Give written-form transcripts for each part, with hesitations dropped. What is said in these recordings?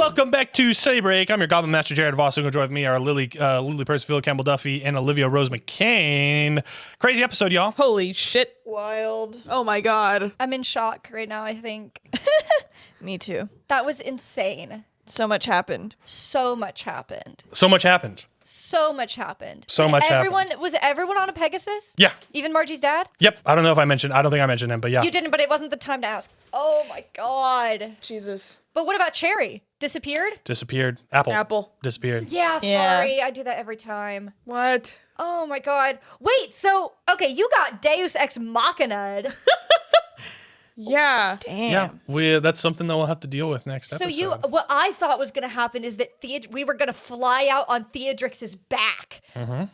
Welcome back to Study Break. I'm your Goblin Master Jared Voss. Joined with me are Lily Percival, Campbell Duffy, and Olivia Rose McCain. Crazy episode, y'all. Holy shit. Wild. Oh my god. I'm in shock right now, I think. Me too. That was insane. So much happened. So much happened. So much happened. So much happened. So much happened. Was everyone on a Pegasus? Yeah. Even Margie's dad? Yep. I don't think I mentioned him, but yeah. You didn't, but it wasn't the time to ask. Oh my god. Jesus. But what about Cherry? Disappeared? Disappeared. Apple. Disappeared. Yeah, sorry. I do that every time. What? Oh my god. Wait, so, okay, you got Deus Ex Machina'd. Yeah. Damn. Yeah. That's something that we'll have to deal with next episode. What I thought was going to happen is that we were going to fly out on Theodrix's back. Mm-hmm.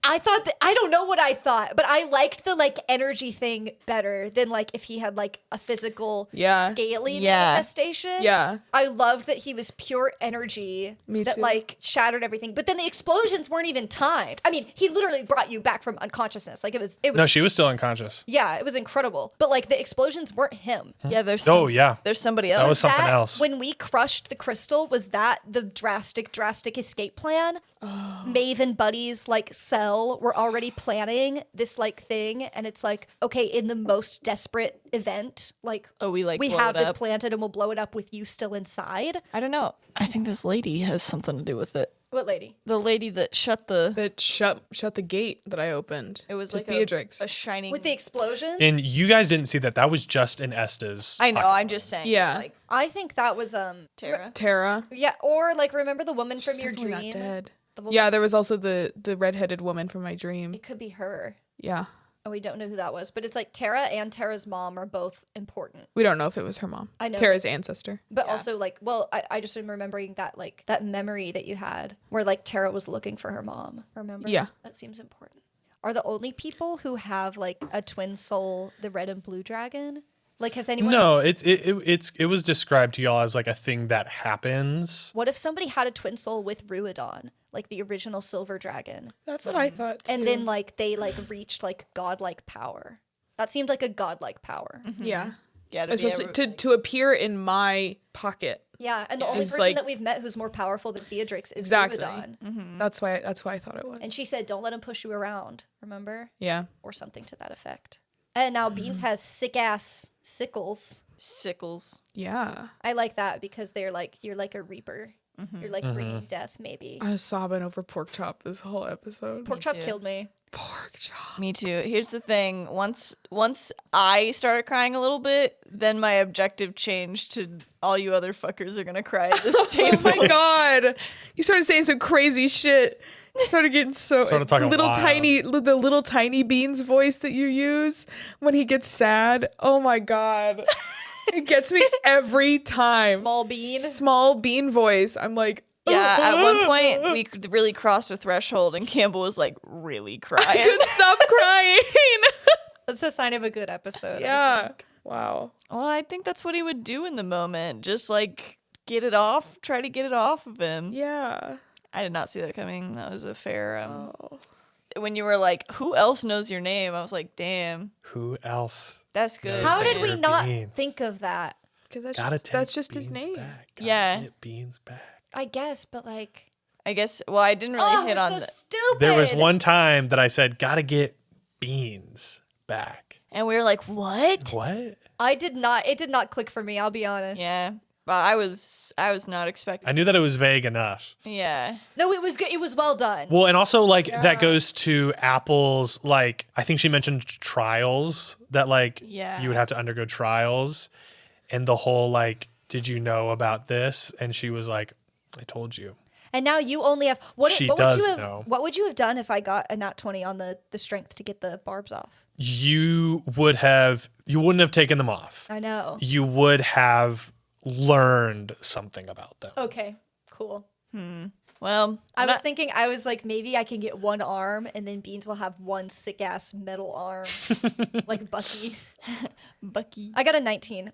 I thought that, I don't know what I thought, but I liked the like energy thing better than like if he had like a physical scaly manifestation. Yeah. I loved that he was pure energy that too. like shattered everything. But then the explosions weren't even timed. I mean, he literally brought you back from unconsciousness. Like it was No, she was still unconscious. yeah, it was incredible. But like the explosions weren't him. Yeah, there's There's somebody else. That was something else. When we crushed the crystal, was that the drastic escape plan? Maeve and Buddy's like cell were already planning this like thing, and it's like, okay, in the most desperate event, like we blow have it this up. planted and we'll blow it up with you still inside. I don't know. I think this lady has something to do with it. What lady? The lady that shut the... That shut the gate that I opened. It was to like Theodrix. a shining... With the explosion? And you guys didn't see that. That was just in Esta's. I know, I'm just saying. Yeah. Like, I think that was Tara. yeah, or like remember the woman from She's your definitely dream? not dead. The woman- Yeah, there was also the redheaded woman from my dream. It could be her. Yeah. Oh, we don't know who that was, but it's like Tara and Tara's mom are both important. We don't know if it was her mom. I know. Tara's ancestor. But also, like, well, I just am remembering that, like, that memory that you had where, like, Tara was looking for her mom. Remember? Yeah. That seems important. Are the only people who have, like, a twin soul the red and blue dragon? Like, has anyone... No, it was described to y'all as like a thing that happens. What if somebody had a twin soul with Ruidon? Like, the original silver dragon. That's what I thought, too. And then, like, they, like, reached, like, godlike power. That seemed like a godlike power. Yeah. yeah, Especially to appear in my pocket. Yeah, and the only It's person like- that we've met who's more powerful than Theodrix is Exactly. Ruidon. That's why I thought it was. And she said, don't let him push you around, remember? Yeah. Or something to that effect. And now Beans has sick-ass sickles. Sickles. Yeah. I like that because they're like, you're like a reaper. You're like bringing death, maybe. I was sobbing over pork chop this whole episode. Pork chop too. killed me. Pork chop. Me too. Here's the thing. Once I started crying a little bit, then my objective changed to all you other fuckers are gonna cry at this table. Oh my god. You started saying some crazy shit. You started getting so Started talking little wild. the little tiny Beans voice that you use when he gets sad. Oh my god. It gets me every time. Small bean. Small Bean voice. I'm like, Yeah, at one point we really crossed a threshold and Campbell was like really I crying. couldn't stop crying. That's a sign of a good episode. Yeah. Wow. Well, I think that's what he would do in the moment. Just like get it off, try to get it off of him. Yeah. I did not see that coming. That was a fair when you were like, who else knows your name? I was like, damn, Who else? that's good. How Those did we are not Beans. think of that? Because Gotta that's take just his Beans name. back. Gotta Yeah. get Beans back. I guess, but like... I guess, well, I didn't really hit we're on so that. stupid. There was one time that I said, gotta get Beans back. And we were like, what? What? It did not click for me, I'll be honest. Yeah. But I was not expecting. I knew that it was vague enough. Yeah. No, it was good. It was well done. Well, and also like that goes to Apple's, like, I think she mentioned trials that like Yeah. you would have to undergo trials, and the whole like, did you know about this? And she was like, I told you. And now you only have She what does would you have know. what would you have done if I got a nat 20 on the strength to get the barbs off? You wouldn't have taken them off. I know. You would have learned something about them. Okay, cool. Well, I was like, maybe I can get one arm and then Beans will have one sick ass metal arm like Bucky. Bucky. I got a 19.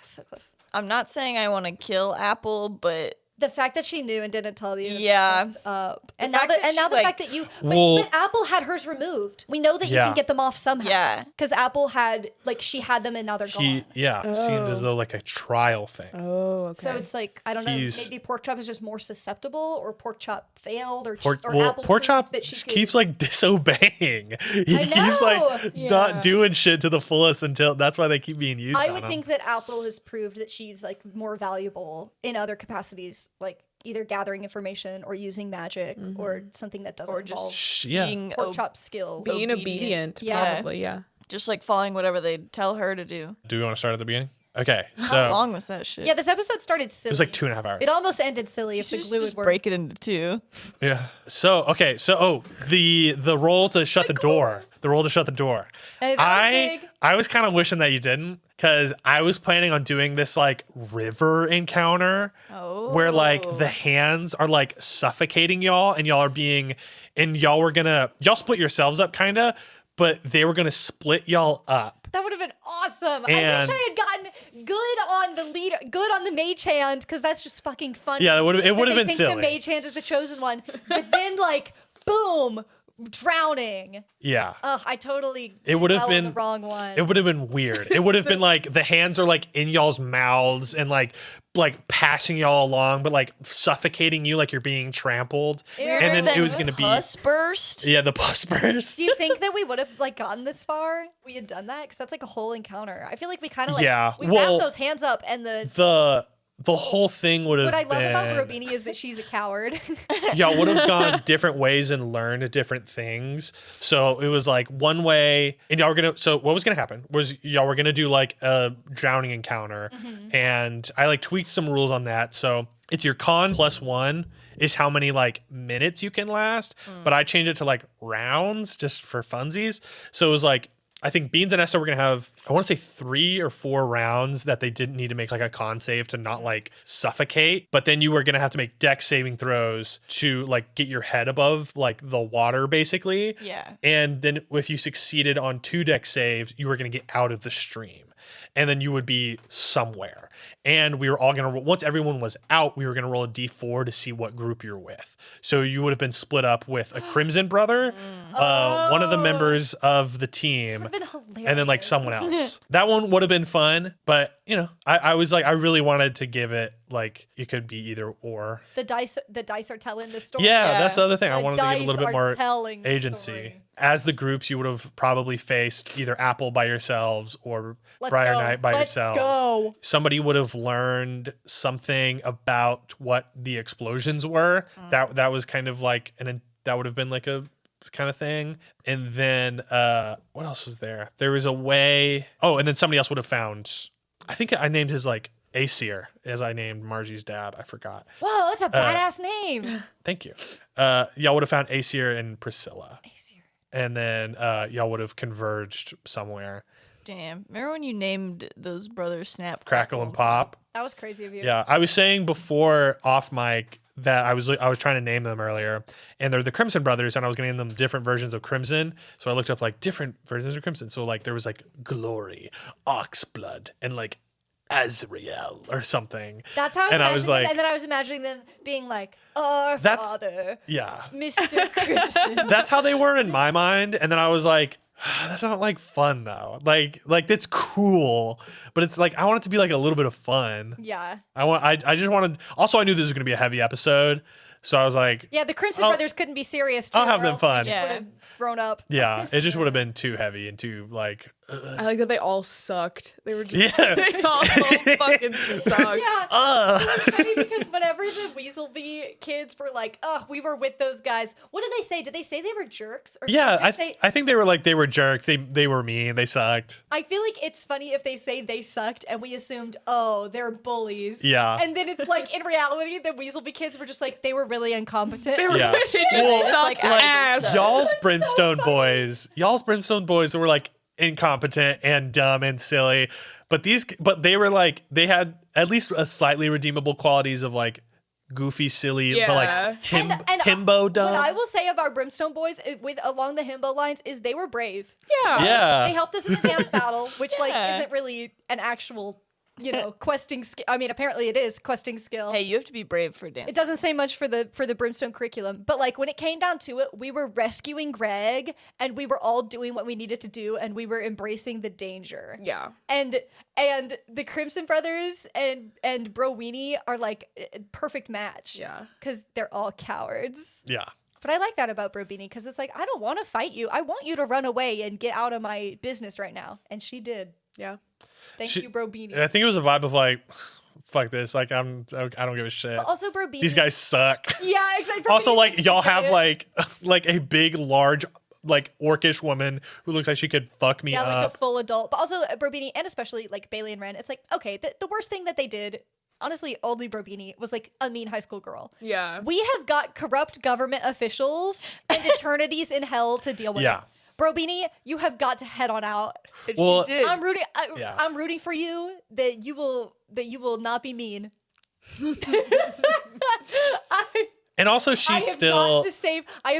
So close. I'm not saying I want to kill Apple, but The fact that she knew and didn't tell you. Yeah. Fucked up. And The now fact that, that and now she, the like- fact that you, Well- but Apple had hers removed. We know that you Yeah. can get them off somehow. Yeah. Because Apple had, like, she had them and now they're gone. It seemed as Oh. though like a trial thing. Oh, okay. So it's like, I don't know, He's- maybe Pork Chop is just more susceptible, or Pork Chop failed, or, Pork or Apple proved Chop that she could- keeps like disobeying. He I keeps know. like Yeah. not doing shit to the fullest until that's why they keep being used. I on would him. think that Apple has proved that she's like more valuable in other capacities, like either gathering information or using magic or something that doesn't Or just involve Yeah. being Pork Chop skills. being obedient. obedient, Yeah. probably, yeah. just like following whatever they tell her to do. Do we want to start at the beginning? Okay, How so long was that shit? Yeah, this episode started silly. it was like 2.5 hours. It almost ended silly if the just, glue just had worked. break it into two. Yeah. So the roll to shut the door. The roll to shut the door. Hey, that was big. I was kind of wishing that you didn't, because I was planning on doing this like river encounter where like the hands are like suffocating y'all and y'all split yourselves up kinda, but they were gonna split y'all up. That would have been awesome. I And- wish I had gotten good on the leader, good on the mage hand, because that's just fucking funny. Yeah, it would have That been they think silly. The mage hand is the chosen one, but then like boom, drowning. Yeah. Ugh, I totally. It would have fell on been the wrong one. It would have been weird. It would have been like the hands are like in y'all's mouths and like passing y'all along, but like suffocating you like you're being trampled. And then it was gonna be Pus burst. the pus burst. Do you think that we would have like gotten this far? We had done that because that's like a whole encounter. I feel like we kind of like Yeah, we well, wrapped those hands up and The whole thing would have what I love been about Robini is that she's a coward. y'all would have gone different ways and learned different things. So it was like one way, and y'all were gonna. So what was gonna happen was y'all were gonna do like a drowning encounter, and I like tweaked some rules on that. So it's your con +1 is how many like minutes you can last, but I changed it to like rounds just for funsies. So it was like, I think Beans and Esther were going to have, I want to say 3 or 4 rounds that they didn't need to make like a con save to not like suffocate. But then you were going to have to make dex saving throws to like get your head above like the water basically. Yeah. And then if you succeeded on 2 dex saves, you were going to get out of the stream. And then you would be somewhere. And we were all going to, once everyone was out, we were going to roll a d4 to see what group you're with. So you would have been split up with a Crimson brother, one of the members of the team, Been hilarious. and then like someone else. That one would have been fun, but you know, I was like, I really wanted to give it like it could be either or. The dice are telling the story. Yeah, that's the other thing. I The wanted to give a little dice bit are more telling the agency. story. As the groups, you would have probably faced either Apple by yourselves or Let's Briar go. Knight by Let's yourselves. go. Somebody would have learned something about what the explosions were. That was kind of like, and that would have been like a kind of thing. And then what else was there? There was a way. Oh, and then somebody else would have found. I think I named his like Aesir as I named Margie's dad. I forgot. Whoa, that's a badass name. Thank you. Y'all would have found Aesir and Priscilla. And then y'all would have converged somewhere. Damn. Remember when you named those brothers Snap, Crackle and Pop. That was crazy of you. Yeah, I was saying before off mic that I was trying to name them earlier, and they're the Crimson Brothers, and I was going to name them different versions of Crimson. So I looked up like different versions of Crimson. So like there was like Glory, Oxblood, and like Azrael or something. That's how And I was like- and then I was imagining them being like, "Our That's- father, Yeah, Mr. Crimson." that's how they were in my mind, and then I was like, that's not like fun though. Like that's cool, but it's like I want it to be like a little bit of fun. Yeah. I just wanted. Also, I knew this was going to be a heavy episode, so I was like, Yeah, the Crimson I'll- Brothers couldn't be serious too. I'll have or them else we fun. just Yeah. would have grown up. yeah, it just would have been too heavy and too like, I like that they all sucked. They were just yeah. they all fucking sucked. Yeah. It's funny because whenever the Weaselby kids were like, "Oh, we were with those guys," what did they say? Did they say they were jerks? Or did Yeah, they just say, I think they were jerks. They were mean. They sucked. I feel like it's funny if they say they sucked and we assumed, oh, they're bullies. Yeah. And then it's like in reality, the Weaselby kids were just like they were really incompetent. They were Yeah. they just Well, sucked like, ass. Y'all's Brimstone boys were like incompetent and dumb and silly, but they were like they had at least a slightly redeemable qualities of like goofy, silly, but like Yeah. himbo dumb. What I will say of our Brimstone boys with along the himbo lines is they were brave. Yeah. yeah. They helped us in the dance battle, which like Yeah. isn't really an actual questing skill. I mean, apparently it is questing skill. Hey, you have to be brave for dance. It doesn't say much for the brimstone curriculum, but like when it came down to it, we were rescuing Greg and we were all doing what we needed to do and we were embracing the danger. Yeah. And the Crimson Brothers and Bro Weenie are like a perfect match. Yeah. Because they're all cowards. Yeah. But I like that about Bro Beanie because it's like, I don't want to fight you. I want you to run away and get out of my business right now. And she did. Yeah. Thank you, Bro Beanie. I think it was a vibe of like, fuck this. Like I don't give a shit. But also, Bro Beanie. These guys suck. Yeah, exactly. Bro Also, Beanie's like y'all have stupid. like a big, large, like orcish woman who looks like she could fuck me Yeah, like up. a full adult. But also Bro Beanie and especially like Bailey and Ren. It's like, okay, the worst thing that they did, honestly, only Bro Beanie was like a mean high school girl. Yeah. We have got corrupt government officials and eternities in hell to deal with. Yeah. Bro Beanie, you have got to head on out. And Well, she did. I'm rooting. Yeah. I'm rooting for you that you will not be mean. And also, I she's have still.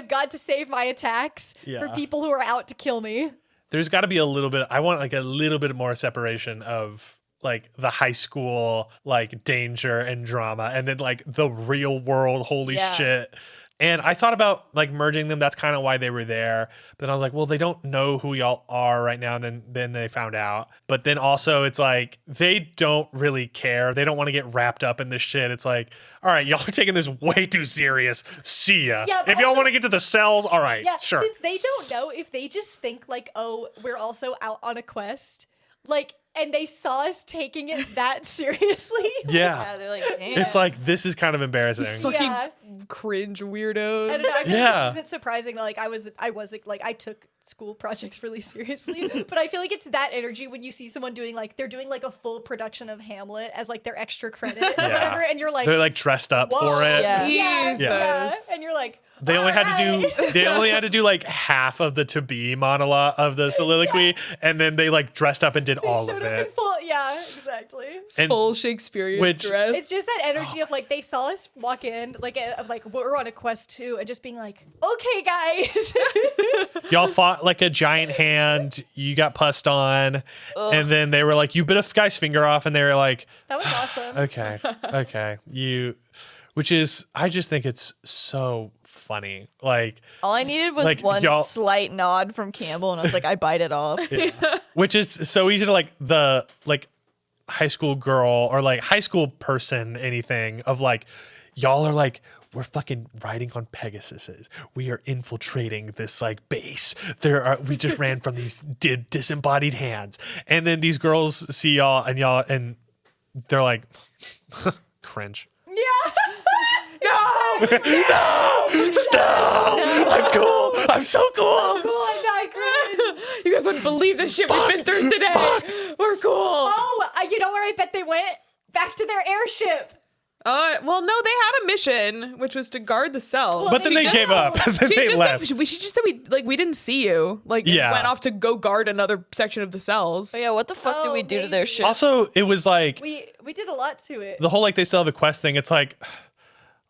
got to save my attacks for Yeah. people who are out to kill me. There's got to be a little bit. I want like a little bit more separation of like the high school like danger and drama, and then like the real world. Holy Yeah. shit. And I thought about like merging them. That's kind of why they were there. But then I was like, well, they don't know who y'all are right now. And then they found out. But then also it's like they don't really care. They don't want to get wrapped up in this shit. It's like, all right, y'all are taking this way too serious. See ya. Yeah, but if y'all also- want to get to the cells, all right, Yeah, sure. since they don't know, if they just think like, oh, we're also out on a quest, like, and they saw us taking it that seriously. Yeah. They're like, damn. It's like, this is kind of embarrassing. Fucking Yeah. cringe weirdos. I don't know. I feel Yeah. like it isn't surprising that like I was like I took school projects really seriously, but I feel like it's that energy when you see someone doing like they're doing like a full production of Hamlet as like their extra credit or Yeah. whatever, and you're like, They're like dressed up whoa. for it. Yeah. Yeah, Jesus. and you're like, They only had to "Alright." do they only had to do like half of the to be monologue of the soliloquy, and then they like dressed up and did They all showed of up in it. full, yeah, exactly. And Full Shakespearean Which- dress. It's just that energy of like they saw us walk in, like of like we're on a quest too, and just being like, okay, guys. y'all fought like a giant hand, you got pussed on, and then they were like, you bit a guy's finger off, and they were like, That was awesome. okay, which is, I just think it's so funny. Like, all I needed was like, one y'all- slight nod from Campbell, and I was like, I bite it off. which is so easy to like the like high school girl or like high school person, anything of like, y'all are like, we're fucking riding on Pegasuses. We are infiltrating this like base. We just ran from these disembodied hands. And then these girls see y'all and they're like, cringe. Yeah. Stop! I'm cool. I'm so cool. Cool, I'm not cringe. You guys wouldn't believe the shit we've been through today. We're cool. Oh, you know where I bet they went? Back to their airship. Well, no, they had a mission, which was to guard the cell. But then they gave up. Then She they just left. said, she just said we didn't see you. Like, Yeah. went off to go guard another section of the cells. But yeah, what the fuck did Oh, we do to their maybe. ship? Also, it was like We did a lot to it. the whole like they still have a quest thing. It's like,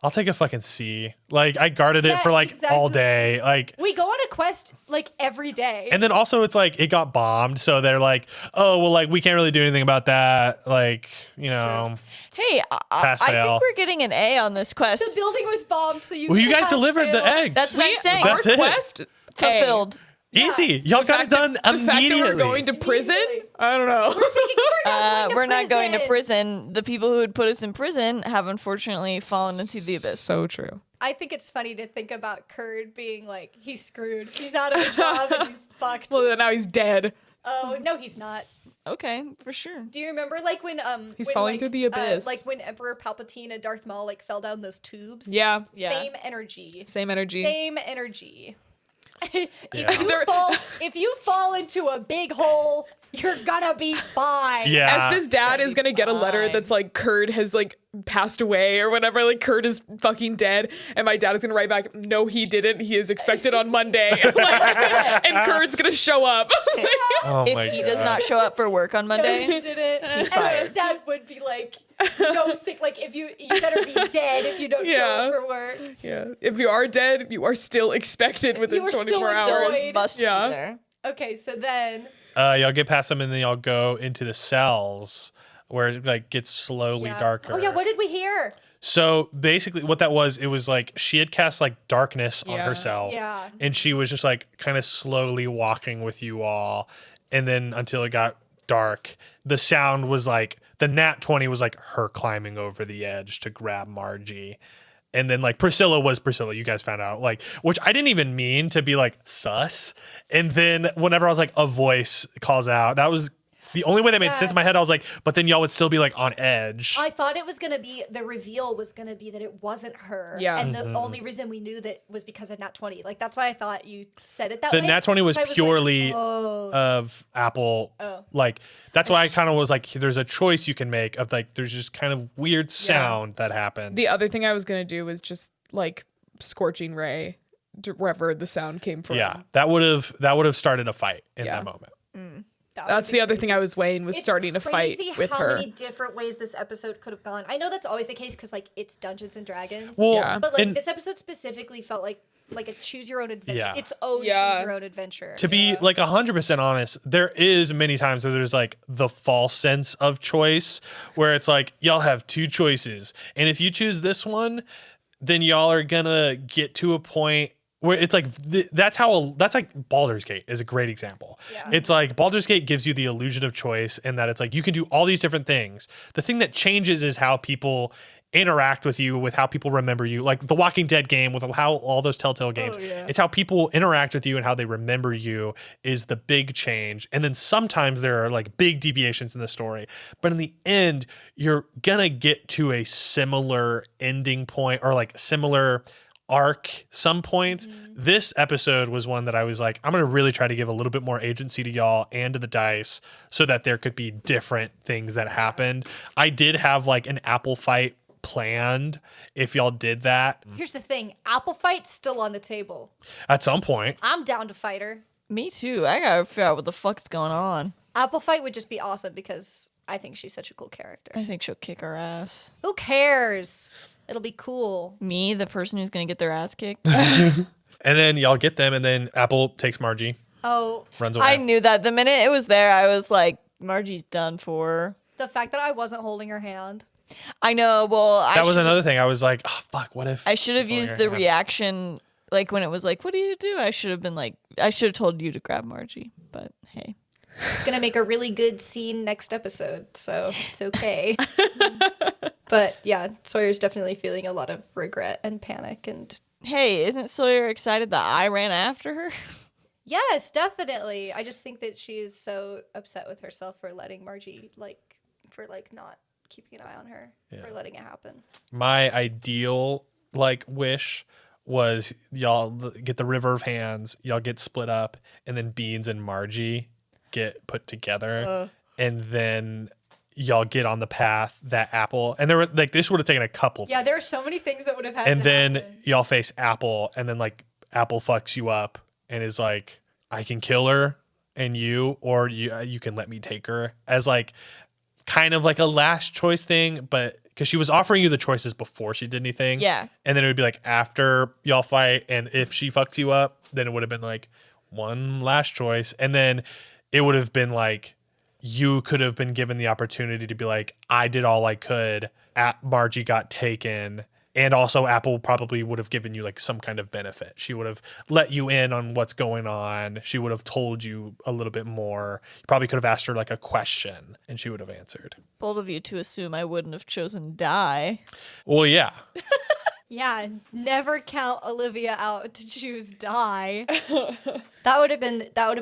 I'll take a fucking C. Like I guarded it Yeah, for like all exactly. day. Like, We go on a quest like every day. and then also it's like it got bombed, so they're like, oh well, like we can't really do anything about that. Like, you know, Hey, I Pass, fail. think we're getting an A on this quest. the building was bombed, so you. well, you guys passed, delivered the failed. eggs. That's what I'm saying. That's Our it. quest Fulfilled. Easy. Y'all got it done The fact that immediately. we're going to prison. Immediately. I don't know. We're not going to prison. The people who would put us in prison have unfortunately fallen into the abyss. So true. I think it's funny to think about Kurd being like, he's screwed. He's out of a job and he's fucked. Well, now he's dead. Oh no, he's not. Okay, for sure. Do you remember like when He's when, falling like, through the abyss. like when Emperor Palpatine and Darth Maul like fell down those tubes? Yeah. Yeah. Same energy. Same energy. Same energy. Yeah. If you fall into a big hole, you're gonna be fine. Yeah. Estes' dad is gonna get a letter fine. that's like Kurd has like passed away or whatever. Like Kurd is fucking dead, and my dad is gonna write back, "No, he didn't. He is expected on Monday." And Kurd's gonna show up. Oh my If he does God. not show up for work on He Monday, did it. And fired. his dad would be like, "No sick. Like if you better be dead if you don't show Yeah. up for work." Yeah. If you are dead, you are still expected within You are still 24 employed. hours. Wait. must Yeah. be there. Okay, so then Y'all get past them and then y'all go into the cells where it like gets slowly Yeah. darker. Oh yeah, what did we hear? So basically what that was, it was like she had cast like darkness on Yeah. herself. Yeah. And she was just like kind of slowly walking with you all. And then until it got dark, the sound was like the nat 20 was like her climbing over the edge to grab Margie. And then like Priscilla was Priscilla, you guys found out, like, which I didn't even mean to be like sus. And then whenever I was like, a voice calls out, that was the only way that made sense in my head. I was like, but then y'all would still be like on edge. I thought it was gonna be the reveal was gonna be that it wasn't her. Yeah. And the only reason we knew that was because of Nat 20. Like that's why I thought you said it that The way. nat 20 was So I like, purely oh. of Apple. Oh. Like that's why I kind of was like, there's a choice you can make of like, there's just kind of weird sound that happened. The other thing I was gonna do was just like scorching ray wherever the sound came from. Yeah, that would have started a fight in Yeah. that moment. That's the other thing I was weighing was starting a fight with how her. many different ways this episode could have gone. I know that's always the case because like it's Dungeons and Dragons. Well, Yeah. But like and this episode specifically felt like a choose your own adventure. Yeah. Its own Yeah. choose your own adventure. to be like 100% honest, there is many times where there's like the false sense of choice where it's like y'all have two choices, and if you choose this one, then y'all are gonna get to a point where it's like that's like Baldur's Gate is a great example. Yeah. It's like Baldur's Gate gives you the illusion of choice and that it's like you can do all these different things. The thing that changes is how people interact with you, with how people remember you. Like the Walking Dead game with how all those Telltale games. It's how people interact with you and how they remember you is the big change. And then sometimes there are like big deviations in the story. But in the end, you're gonna get to a similar ending point or like similar arc some points. This episode was one that I was like, I'm gonna really try to give a little bit more agency to y'all and to the dice so that there could be different things that happened. I did have like an apple fight planned if y'all did that Here's the thing, Apple Fight's still on the table. at some point. I'm down to fight her. Me too. I gotta figure out what the fuck's going on. Apple Fight would just be awesome because I think she's such a cool character. I think she'll kick our ass. Who cares? It'll be cool. Me, the person who's gonna get their ass kicked. And then y'all get them and then Apple takes Margie, Oh, runs away. I knew that the minute it was there. I was like, Margie's done for. the fact that I wasn't holding her hand. I know. Well, that was another thing. I was like, oh fuck, what if I should have Holding used her the hand. reaction, like when it was like, "What do you do?" I should have been like, I should have told you to grab Margie. But hey, Gonna make a really good scene next episode, so it's okay. But yeah, Sawyer's definitely feeling a lot of regret and panic and hey, isn't Sawyer excited that I ran after her? yes, definitely. I just think that she is so upset with herself for letting Margie for not keeping an eye on her, for letting it happen. my ideal like wish was y'all get the River of Hands, y'all get split up, and then Beans and Margie get put together, and then y'all get on the path that Apple, and there were like this would have taken a couple, Yeah, there are so many things that would have had and to then happen. y'all face Apple, and then like Apple fucks you up and is like, I can kill her and you, or you can let me take her as like kind of like a last choice thing, but because she was offering you the choices before she did anything. Yeah. And then it would be like after y'all fight, and if she fucked you up, then it would have been like one last choice. And then it would have been like you could have been given the opportunity to be like, I did all I could. Margie got taken. And also Apple probably would have given you like some kind of benefit. She would have let you in on what's going on. She would have told you a little bit more. You probably could have asked her like a question and she would have answered. Bold of you to assume I wouldn't have chosen die. Well, yeah. Yeah, never count Olivia out to choose die. That would have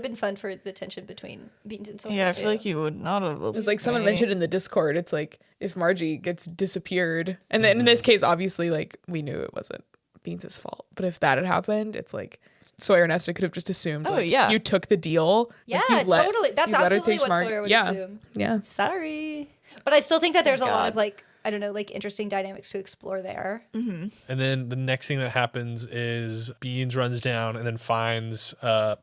been fun for the tension between Beans and Sawyer. Yeah, I feel too. like you would not have. It's like someone mentioned in the Discord, it's like if Margie gets disappeared, and then in this case, obviously, like we knew it wasn't Beans' fault, but if that had happened, it's like Sawyer and Esther could have just assumed. Oh, like, yeah. you took the deal. Yeah, like, you let- totally. That's you let her absolutely take what Mar- Sawyer would yeah. assume. Yeah, Sorry, but I still think that there's a lot God. of like I don't know, like interesting dynamics to explore there. And then the next thing that happens is Beans runs down and then finds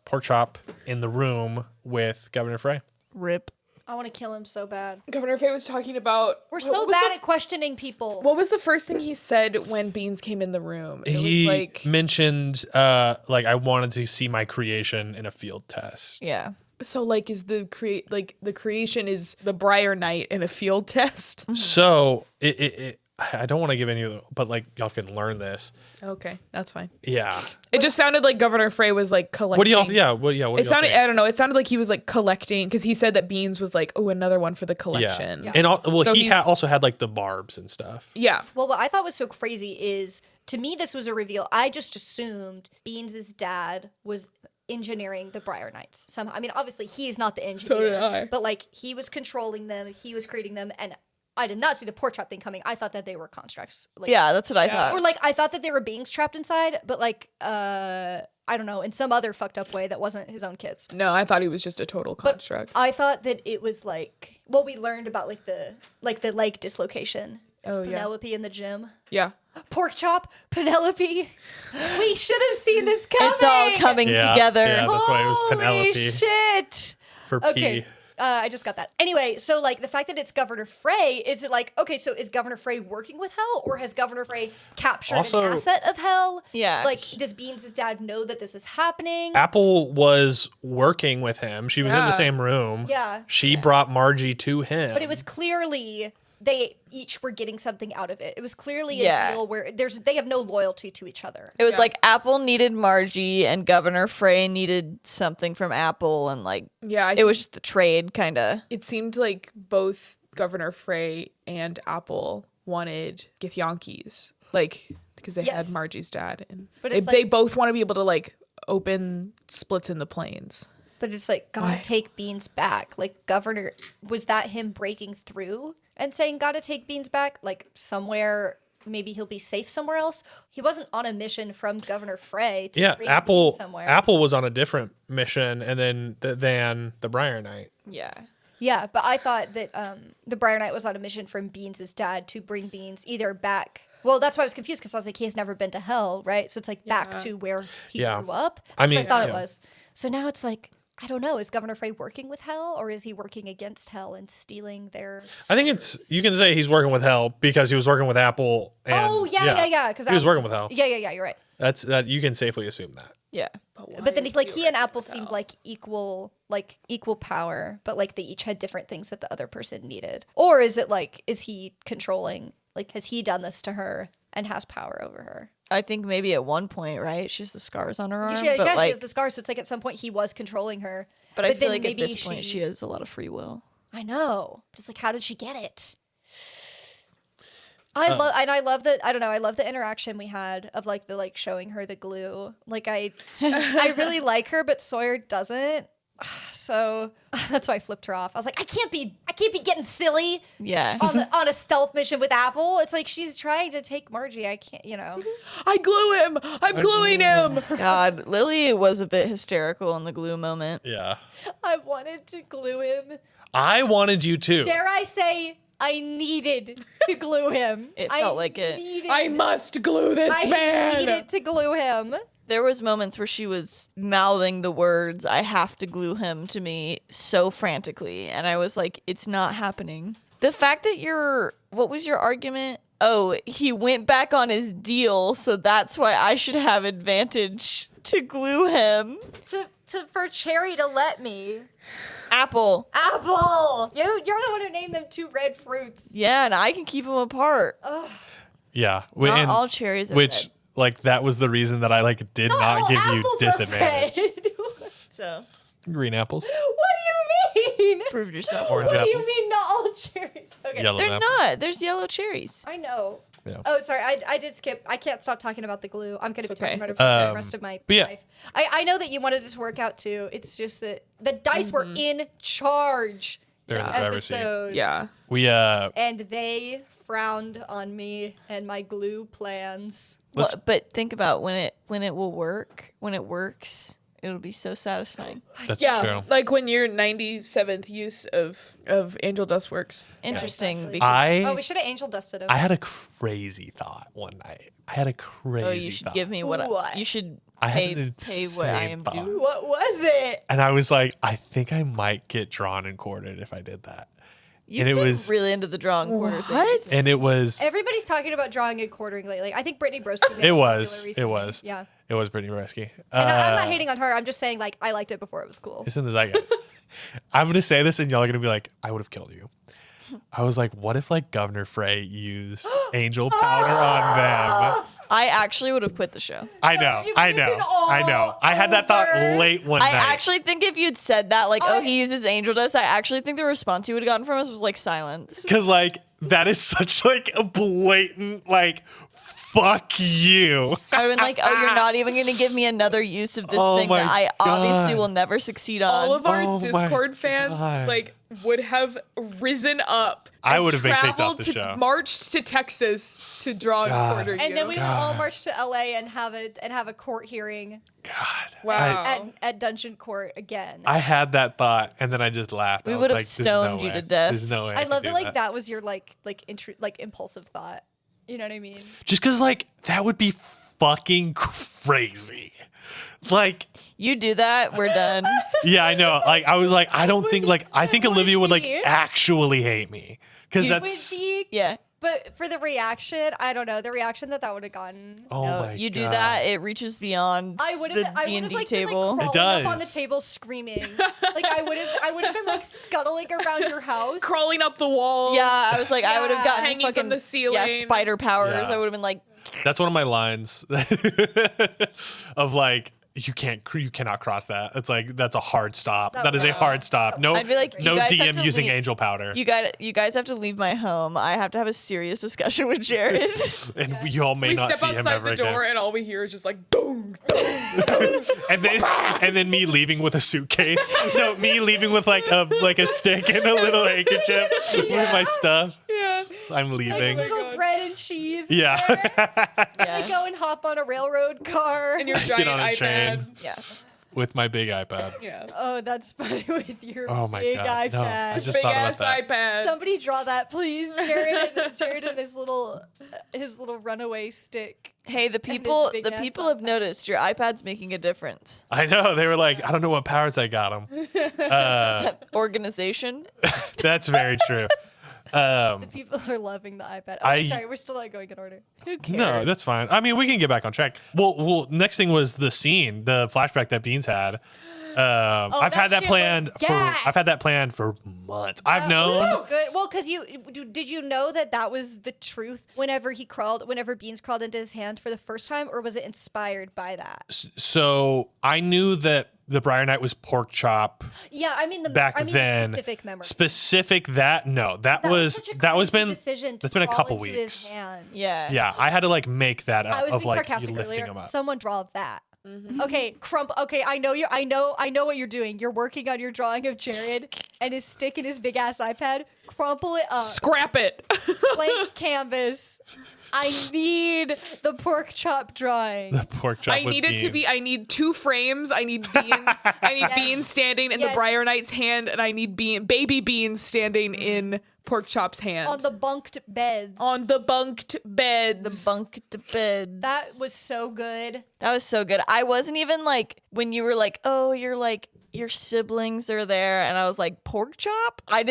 Pork Chop in the room with Governor Frey. Rip. I want to kill him so bad. Governor Faye was talking about. We're what so was bad the- at questioning people. What was the first thing he said when Beans came in the room? It He was like mentioned like I wanted to see my creation in a field test. Yeah. So like is the creation is the Briar Knight in a field test? So I don't want to give any of the, but like y'all can learn this. Okay, that's fine. Yeah. It just sounded like Governor Frey was like collecting. What do y'all? Yeah. What It do y'all sounded. think? I don't know. It sounded like he was like collecting because he said that Beans was like, oh, another one for the collection. Yeah. And So he he's- also had like the barbs and stuff. Yeah. Well, what I thought was so crazy is, to me, this was a reveal. I just assumed Beans' dad was engineering the Briar Knights somehow. I mean, obviously, he's not the engineer. did I. But, like, he was controlling them. He was creating them. And I did not see the pork chop thing coming. I thought that they were constructs. Like, Yeah, that's what I thought. Or, like, I thought that they were beings trapped inside. But, like, I don't know, in some other fucked up way that wasn't his own kids. No, I thought he was just a total construct. I thought that it was, like, well, we learned about, like, the leg dislocation. Oh, yeah. Penelope in the gym. Yeah. Pork chop, Penelope. We should have seen this coming. It's all coming Yeah, together. yeah. That's why it was Penelope. Holy shit. For Okay. P. I just got that. Anyway, so like the fact that it's Governor Frey, is it like, okay, so is Governor Frey working with Hell, or has Governor Frey captured Also- an asset of Hell? Yeah. Like, does Beans' dad know that this is happening? Apple was working with him. She was in Yeah. the same room. Yeah. She brought Margie to him. But it was clearly they each were getting something out of it. It was clearly a Yeah. deal where they have no loyalty to each other. It was Yeah. like Apple needed Margie and Governor Frey needed something from Apple, and like Yeah. it was just the trade kind of. It seemed like both Governor Frey and Apple wanted Githyanki's, like because they Yes. had Margie's dad, and But they, it's they like- both want to be able to like open splits in the plains. But it's like, gotta take Beans back. Like, Governor, was that him breaking through and saying, gotta take Beans back? Like, somewhere, maybe he'll be safe somewhere else? He wasn't on a mission from Governor Frey to bring Apple. Beans somewhere. Apple was on a different mission, and then than the Briar Knight. Yeah. Yeah, but I thought that the Briar Knight was on a mission from Beans' dad to bring Beans either back. Well, that's why I was confused, because I was like, he has never been to Hell, right? So it's like back to where he Yeah. grew up. I That's what mean, I thought it yeah. was. So now it's like, I don't know. Is Governor Frey working with Hell, or is he working against Hell and stealing their? I think it's, you can say he's working with Hell because he was working with Apple. And, Oh yeah. Because he was working with Hell. Yeah. You're right. That's that. You can safely assume that. Yeah. But then, like, he and Apple seemed like equal power, but like they each had different things that the other person needed. Or is it like, is he controlling? Like, has he done this to her and has power over her? I think maybe at one point, right? She has the scars on her arm. Yeah, but she like, has the scars, so it's like at some point he was controlling her. but I feel then like at maybe this point she has a lot of free will. I know. Just like, how did she get it? I love that. I don't know. I love the interaction we had of like the like showing her the glue. Like I really like her, but Sawyer doesn't. So that's why I flipped her off. I was like, I can't be getting silly Yeah. on a stealth mission with Apple. It's like she's trying to take Margie. I can't, I glue him. I'm gluing him. God, Lily was a bit hysterical in the glue moment. Yeah. I wanted to glue him. I wanted you to. Dare I say, I needed to glue him. It felt like it. I must glue this I man. needed to glue him. There was moments where she was mouthing the words, I have to glue him to me so frantically. And I was like, it's not happening. The fact that what was your argument? Oh, he went back on his deal, so that's why I should have advantage to glue him. For Cherry to let me. Apple. Apple! You're the one who named them two red fruits. Yeah, and I can keep them apart. Yeah. Not And- all cherries are which red. like that was the reason that I like did not give you apples are disadvantage. red. So, Green apples, What do you mean? proved yourself. orange What do you apples, mean not all cherries? Okay. yellow They're apples. not. There's yellow cherries. I know. Yeah. Oh, sorry. I did skip. I can't stop talking about the glue. I'm going to be talking about it for the rest of my but yeah. life. I know that you wanted it to work out too. It's just that the dice were in charge They're in this the driver's seat. episode. Yeah. We And they frowned on me and my glue plans. let's But think about when it will work. When it works, it'll be so satisfying. that's Yeah. true. Like when your 97th use of Angel Dust works. Interesting. exactly. Because Oh, we should have angel dusted him. I had a crazy thought one night. I had a crazy you should thought. give me what What? you should I had pay, an pay what I insane am thought. due. What was it? And I was like, I think I might get drawn and quartered if I did that. You've and it been was really into the draw and quarter thing. What? recently. and it was Everybody's talking about drawing and quartering lately. I think Brittany Broski made It it was. popular It recently. was. Yeah. it was pretty risky. And I'm not hating on her. I'm just saying, like, I liked it before it was cool. It's in the zeitgeist. I'm gonna say this, and y'all are gonna be like, "I would have killed you." I was like, "What if like Governor Frey used angel powder on them?" I actually would have quit the show. I know, It I would've been know, all I know. I had that thought over. late one I night. actually think if you'd said that, like, oh, he uses angel dust, I actually think the response you would have gotten from us was like silence. Because like that is such like a blatant like fuck you. I would have been like, oh, you're not even going to give me another use of this Oh thing my that I obviously God. will never succeed on. All of our Oh my Discord fans God. like would have risen up. I and would have been kicked off traveled the to show. Marched to Texas to draw and God. quarter you. And then we would all God. march to LA and have a court hearing God. Wow. at Dungeon Court again. I had that thought, and then I just laughed. We I was would have like, "There's stoned no you way. to death." There's no way. I could love do that that was your like impulsive thought. You know what I mean? Just because like that would be fucking crazy. Like, You do that, we're done. yeah, I know. Like, I was like, I don't think like I think would Olivia would like be. actually hate me because You that's Would be, Yeah. but for the reaction, I don't know. The reaction that would have gotten. oh No, my you God. do that, it reaches beyond I would the have. I would D&D have like table. been like crawling up on the does. table screaming. Like I would have been like scuttling around your house. Crawling up the wall. Yeah, I was like, I would have Yeah. gotten Hanging from fucking the ceiling. Yeah, spider powers. Yeah. I would have been like, That's one of my lines of like you cannot cross that. It's like that's a hard stop. That is a hard stop. No, I'd be like, no you guys have DM to using leave. angel powder. you guys have to leave my home. I have to have a serious discussion with Jared. And you all may We not step see him outside ever the door again. and all we hear is just like boom, boom. And then me leaving with a suitcase. No, me leaving with like a stick and a little handkerchief with my stuff. Yeah. I'm Like leaving. little God. bread and cheese. Yeah. They go and hop on a railroad car. And your giant on a iPad. train. yeah. With my big iPad. Yeah. Oh, that's funny with your Oh my big God. No, iPad. I just Big thought about ass that. iPad. Somebody draw that, please. Jared and his little runaway stick. Hey, the his people big the ass people have iPad. noticed your iPad's making a difference. I know. They were like, I don't know what powers I got them. Organization. That's very true. People are loving the iPad. Oh, I- sorry, we're still not going in order. Who cares? No, that's fine. I mean, we can get back on track. Well, next thing was the scene, the flashback that Beans had. I've had that shit planned was gas. I've had that planned for months. I've known. Good. Well, because did you know that was the truth whenever Beans crawled into his hand for the first time, or was it inspired by that? So I knew that the Briar Knight was pork chop Yeah, I mean the then. specific memory. That was such a that was crazy been decision to that's been a crawl couple into weeks. His hand. Yeah. Yeah, I had to like make that I up was of being like you sarcastic lifting earlier. them up. Someone draw that. Okay, Crump. Okay, I know you. I know what you're doing. You're working on your drawing of Jared and his stick and his big ass iPad. Crumple it up. Scrap it. Blank canvas. I need the pork chop drawing. The pork chop. I with need it to beans. be. I need 2 frames. I need beans. I need beans standing in the Yes. Briar Knight's hand, and I need baby beans standing in Pork Chop's hand. On the bunked beds. On the bunked beds. The bunked bed. That was so good. That was so good. I wasn't even like when you were like, oh, you're like your siblings are there, and I was like, pork chop. I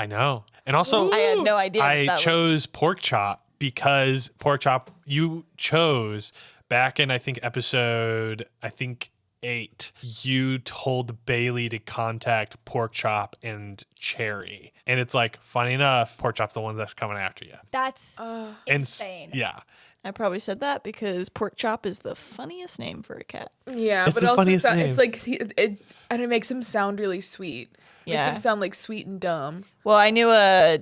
know. And also I had no idea. I that chose pork chop because pork chop you chose back in I think episode 8. You told Bailey to contact pork chop and Cherry. And it's like funny enough, pork chop's the one that's coming after you. That's And insane. yeah. I probably said that because pork chop is the funniest name for a cat. Yeah, It's but the also funniest name. it's like and it makes him sound really sweet. Yeah. Makes him sound like sweet and dumb. Well, I knew I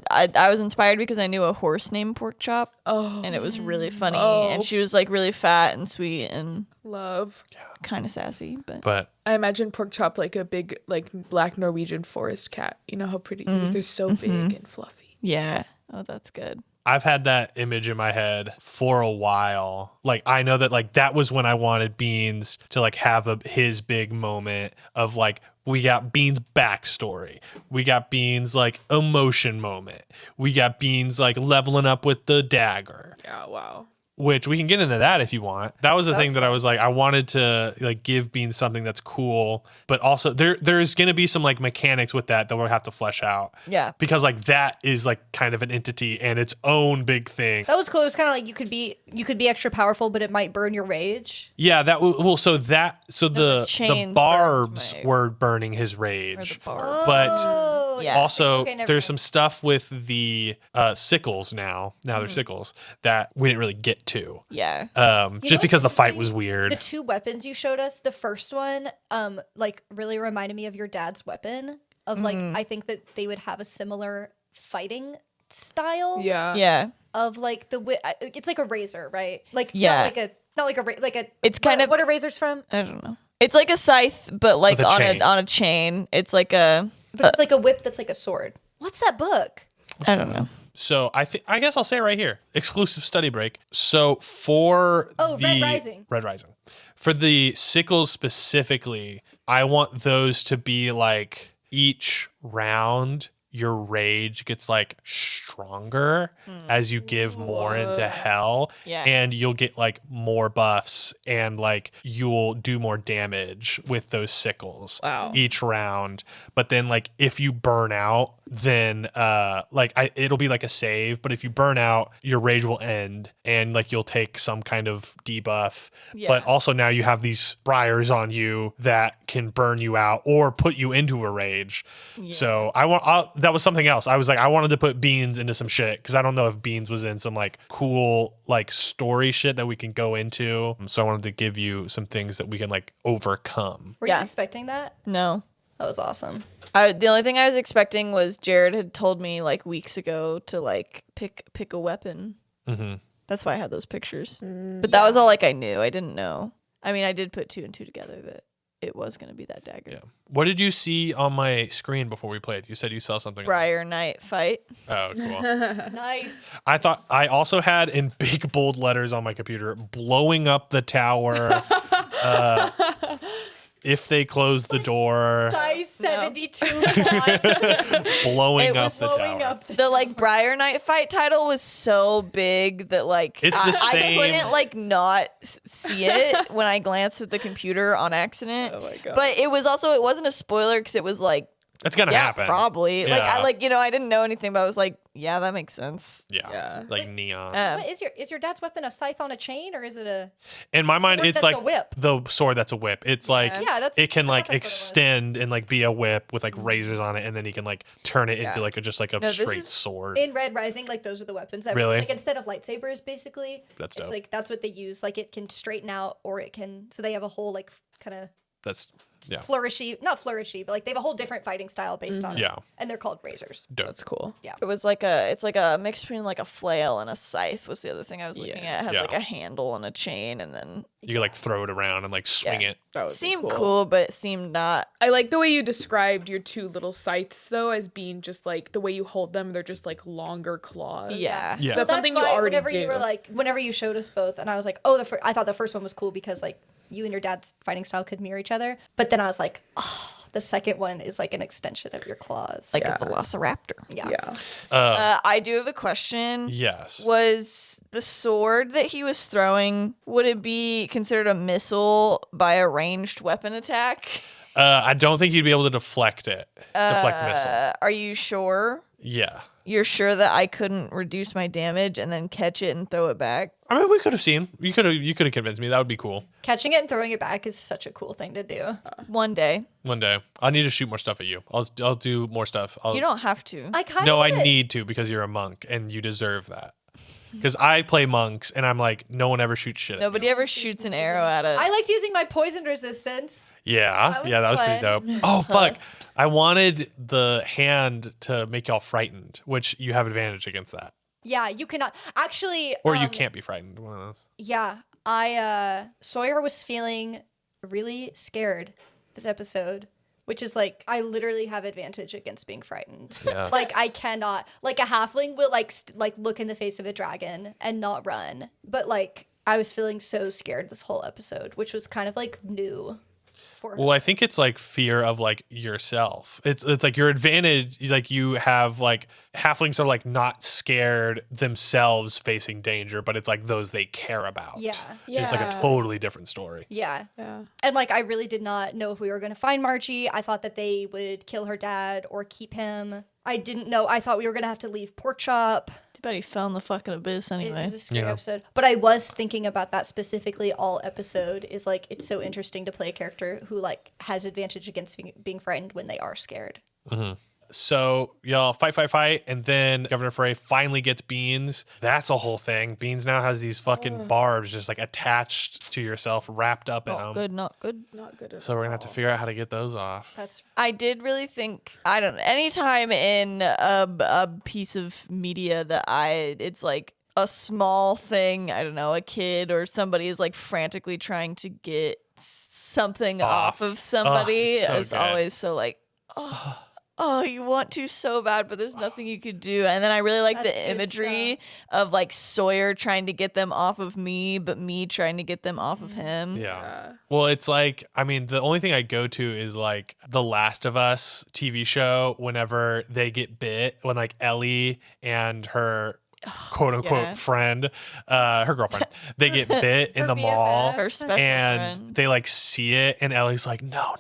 was inspired because I knew a horse named Pork Chop. Oh, And it was really funny. Oh. And she was like really fat and sweet and love. kind of sassy. But I imagine Pork Chop like a big like black Norwegian forest cat. You know how pretty they're so big and fluffy. yeah. Oh, that's good. I've had that image in my head for a while. Like I know that like that was when I wanted Beans to like have his big moment of like we got Beans backstory. We got Beans like emotion moment. We got Beans like leveling up with the dagger. Yeah, wow. which we can get into that if you want. That was the thing that I was like, I wanted to like give Beans something that's cool, but also there's going to be some like mechanics with that we'll have to flesh out. Yeah. Because like that is like kind of an entity and its own big thing. That was cool. It was kind of like you could be extra powerful, but it might burn your rage. Yeah, the chains barbs burned my- were burning his Or rage. the barb. But Oh, Yeah. also, Okay, never there's mind. some stuff with the sickles now. Now they're sickles that we didn't really get to. Yeah. Just know because the what's fight interesting? was weird. The two weapons you showed us, the first one, like really reminded me of your dad's weapon. Of like, I think that they would have a similar fighting style. Yeah. Yeah. Of like it's like a razor, right? Like Yeah. not like a. It's kind of- what are razors from? I don't know. It's like a scythe, but like With a on chain. a chain. It's like a But it's like a whip that's like a sword. What's that book? I don't know. So I guess I'll say it right here. Exclusive study break. So for Red Rising. Red Rising. For the sickles specifically, I want those to be like each round your rage gets like stronger as you give more into hell. Yeah. And you'll get like more buffs and like you'll do more damage with those sickles Wow. each round. But then like if you burn out, then it'll be like a save, but if you burn out, your rage will end and like you'll take some kind of debuff. Yeah. But also now you have these briars on you that can burn you out or put you into a rage. So that was something else. I was like, I wanted to put Beans into some shit because I don't know if Beans was in some like cool like story shit that we can go into. So I wanted to give you some things that we can like overcome. Were Yeah. you expecting that? No. That was awesome. The only thing I was expecting was Jared had told me like weeks ago to like pick a weapon. Mm-hmm. That's why I had those pictures. But that was all like I knew. I didn't know. I mean, I did put 2 and 2 together that it was going to be that dagger. Yeah. What did you see on my screen before we played? You said you saw something. Briar Knight fight. Oh, cool. Nice. I also had in big bold letters on my computer, blowing up the tower. If they close the door, Size 72 font. blowing It up was the Blowing tower. up the The like Briar Knight fight title was so big that like It's the I same- couldn't like not see it when I glanced at the computer on accident. Oh my God. But it wasn't a spoiler because it was like It's gonna yeah, happen. probably. Like Yeah. I didn't know anything, but I was like, yeah, that makes sense. Yeah. Yeah. Like neon. What is your dad's weapon a scythe on a chain or is it a In my mind, sword it's that's like a whip? the sword that's a whip. It's like Yeah, that's it can like that's what it was. extend and like be a whip with like razors on it, and then he can like turn it into Yeah. like just like a No, this straight is- sword. In Red Rising, like those are the weapons that Really? like instead of lightsabers, basically. That's It's dope. like that's what they use. Like it can straighten out or it can so they have a whole like kind of That's yeah, not flourishy, but like they have a whole different fighting style based on it. Yeah. And they're called razors. dope. That's cool. It was like it's like a mix between like a flail and a scythe was the other thing I was looking Yeah. at. It had Yeah. like a handle and a chain and then You can like throw it around and like swing Yeah. it. That would be seemed cool, but it seemed not. I like the way you described your 2 little scythes though as being just like the way you hold them, they're just like longer claws. Yeah. Yeah. That's something you why already whenever do. you were like whenever you showed us both and I was like, "Oh, I thought the first one was cool because like you and your dad's fighting style could mirror each other." But then I was like, "Oh, the second one is like an extension of your claws." Like Yeah. a velociraptor. yeah. Yeah. I do have a question. Yes. Was the sword that he was throwing, would it be considered a missile by a ranged weapon attack? I don't think you'd be able to deflect it. Deflect missile. Are you sure? Yeah. You're sure that I couldn't reduce my damage and then catch it and throw it back? I mean, we could have seen. You could have convinced me. That would be cool. Catching it and throwing it back is such a cool thing to do. One day. One day, I need to shoot more stuff at you. I'll do more stuff. You don't have to. I kind of No, I need to because you're a monk and you deserve that. Because I play monks and I'm like, no one ever shoots shit at Nobody me. ever shoots an arrow at us. I liked using my poison resistance. Yeah, That was that was pretty fun. dope. Oh fuck! I wanted the hand to make y'all frightened, which you have advantage against that, Yeah, you cannot actually or you can't be frightened. One of those. Yeah, Sawyer was feeling really scared this episode, which is like I literally have advantage against being frightened. Yeah. Like I cannot, like a halfling will like look in the face of a dragon and not run, but like I was feeling so scared this whole episode, which was kind of like new for her. Well, I think it's like fear of like yourself. It's like your advantage. Like you have like halflings are like not scared themselves facing danger, but it's like those they care about. Yeah. It's like a totally different story. Yeah. Yeah. And like I really did not know if we were going to find Margie. I thought that they would kill her dad or keep him. I didn't know. I thought we were going to have to leave Pork Chop. Too bad he fell in the fucking abyss It anyway. was a scary Yeah. episode. But I was thinking about that specifically all episode is like it's so interesting to play a character who like has advantage against being frightened when they are scared. So y'all fight, and then Governor Frey finally gets Beans. That's a whole thing. Beans now has these fucking barbs just like attached to yourself, wrapped up in Not them. good, not good. Not good at So we're gonna have to figure out how to get those off. That's I did really think, I don't know, anytime in a piece of media that it's like a small thing, I don't know, a kid or somebody is like frantically trying to get something off of somebody it's so is good. always so like, oh, you want to so bad, but there's nothing you could do. And then I really like That's the good imagery of like Sawyer trying to get them off of me, but me trying to get them off of him. Yeah. Well, it's like, I mean, the only thing I go to is like the Last of Us TV show whenever they get bit, when like Ellie and her quote unquote yeah. friend, her girlfriend, they get bit in Her the mall. BFF. Her special And friend. they like see it, and Ellie's like, no,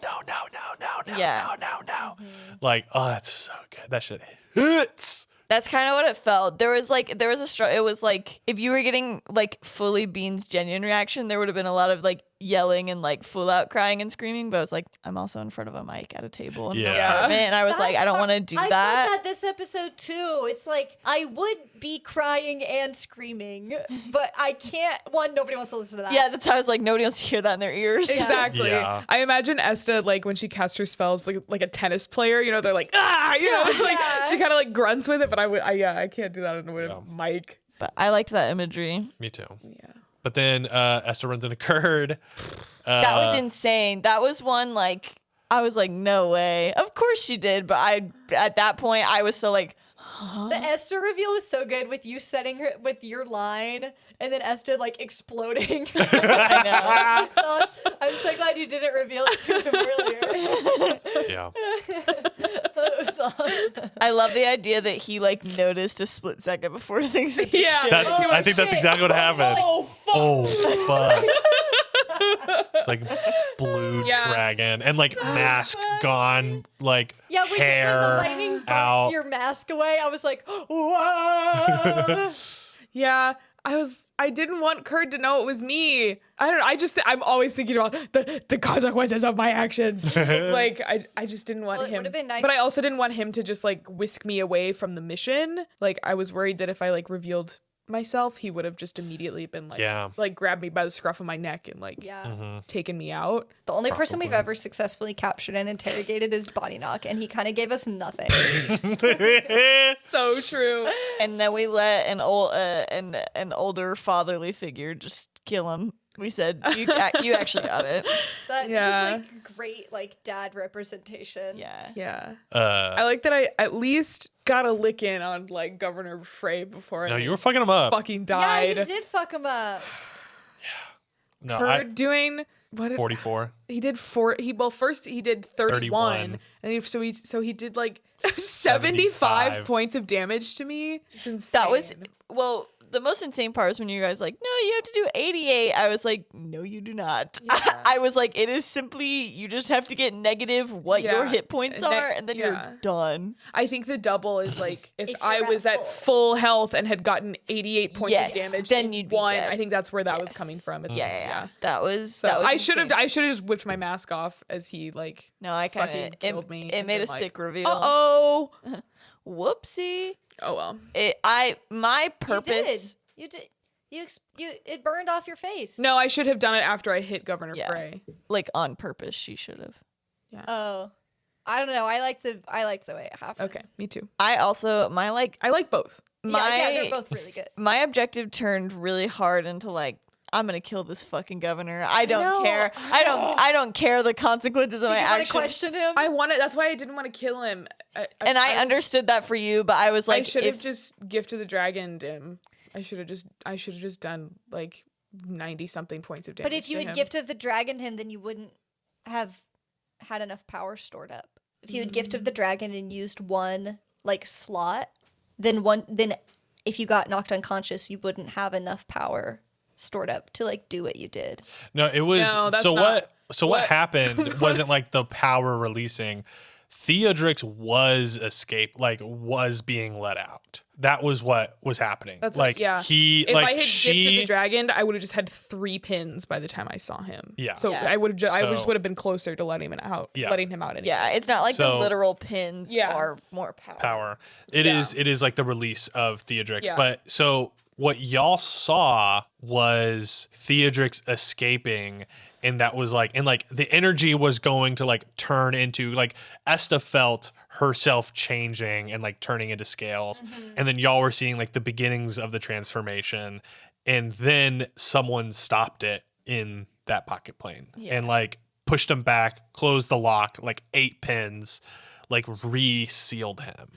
Yeah. no. Like, oh, that's so good. That shit hits. That's kind of what it felt. There was it was like if you were getting like fully Bean's genuine reaction, there would have been a lot of like yelling and like full out crying and screaming. But I was like, I'm also in front of a mic at a table in an Yeah. apartment, and I was like, I don't want to do I that. felt that this episode too. It's like I would be crying and screaming, but I can't. One, nobody wants to listen to that. Yeah, that's how I was like, nobody wants to hear that in their ears. Exactly. Yeah. I imagine Esta, like when she casts her spells, like a tennis player. You know, they're like like Yeah. she kind of like grunts with it. But I can't do that in a mic. But I liked that imagery. Me too. Yeah. But then Esther runs into Kurd. That was insane. That was one like I was like, no way. Of course she did, but at that point I was so like, The Esther reveal was so good with you setting her with your line and then Esther like exploding. I know. I'm so glad you didn't reveal it to him earlier. Yeah. That was awesome. I love the idea that he like noticed a split second before things went to Yeah. shit. That's. Oh, I think that's shit. exactly what happened. Oh fuck. Oh fuck. It's like blue Yeah. dragon and like mask gone, like Yeah, when the hair lightning bumped out. your mask away, I was like, whoa. Yeah. I didn't want Kurd to know it was me. I don't know. I'm always thinking about the consequences of my actions. Like I just didn't want Well, it him. would've been nice- But I also didn't want him to just like whisk me away from the mission. Like I was worried that if I like revealed myself, he would have just immediately been like Yeah. like grabbed me by the scruff of my neck and like Yeah. taken me out. The only person we've Probably. ever successfly captured and interrogated is Body Knock, and he kind of gave us nothing. So true. And then we let an older fatherly figure just kill him. We said you actually got it. That Yeah. was like great, like dad representation. Yeah. Yeah. I like that I at least got a lick in on like Governor Frey before No, I you were fucking him up. fucking Yeah, died. you did fuck him up. No, Kurd doing what? 44. He did first he did 31, 31. and so he did like 75 75 points of damage to me. It's insane. That was the most insane part was when you guys like, no, you have to do 88. I was like, no, you do not. Yeah. I was like, it is simply you just have to get negative what your Yeah. hit points Ne- are, and then yeah. you're done. I think the double is like if If I you're was at at full. full health and had gotten 88 points Yes, of damage, then in you'd be one. dead. I think that's where that was Yes. coming from. It's Yeah. like, That was So that was I should have insane. just whipped my mask off as he like No, I kind fucking of killed me. It and made a been like, sick reveal. Uh-oh. Whoopsie. Oh well. My purpose. You did. You it burned off your face. No, I should have done it after I hit Governor Yeah. Frey. Like on purpose, she should have. Oh, I don't know. I like the way it happened. Okay, me too. I also I like both. Yeah, they're both really good. my objective turned really hard into like I'm gonna kill this fucking governor. I don't know. care. I don't care the consequences of Did my you want to actions. question him? I wanted. That's why I didn't want to kill him. And I understood that for you, but I was like, I should have if- just Gift of the Dragoned him. I should have just done like 90 something points of damage. But if you to had him. Gift of the Dragon him, then you wouldn't have had enough power stored up. If you had Gift of the Dragon and used one like slot, then if you got knocked unconscious, you wouldn't have enough power stored up to like do what you did. No, it was No, that's so not- what happened wasn't like the power releasing. Theodrix was being let out. That was what was happening. That's like yeah. he if like I had she Gift of the Dragon, I would have just had 3 pins by the time I saw him. Yeah. So Yeah. I would have I So- just would have been closer to letting him out. Yeah. Letting him out anyway. Yeah, it's not like the So- literal pins Yeah. are more power. It is like the release of Theodrix. Yeah. But so what y'all saw was Theodrix escaping, and that was like, and like the energy was going to like turn into like Esta felt herself changing and like turning into scales. And then y'all were seeing like the beginnings of the transformation, and then someone stopped it in that pocket plane and like pushed him back, closed the lock, like 8 pins, like resealed him.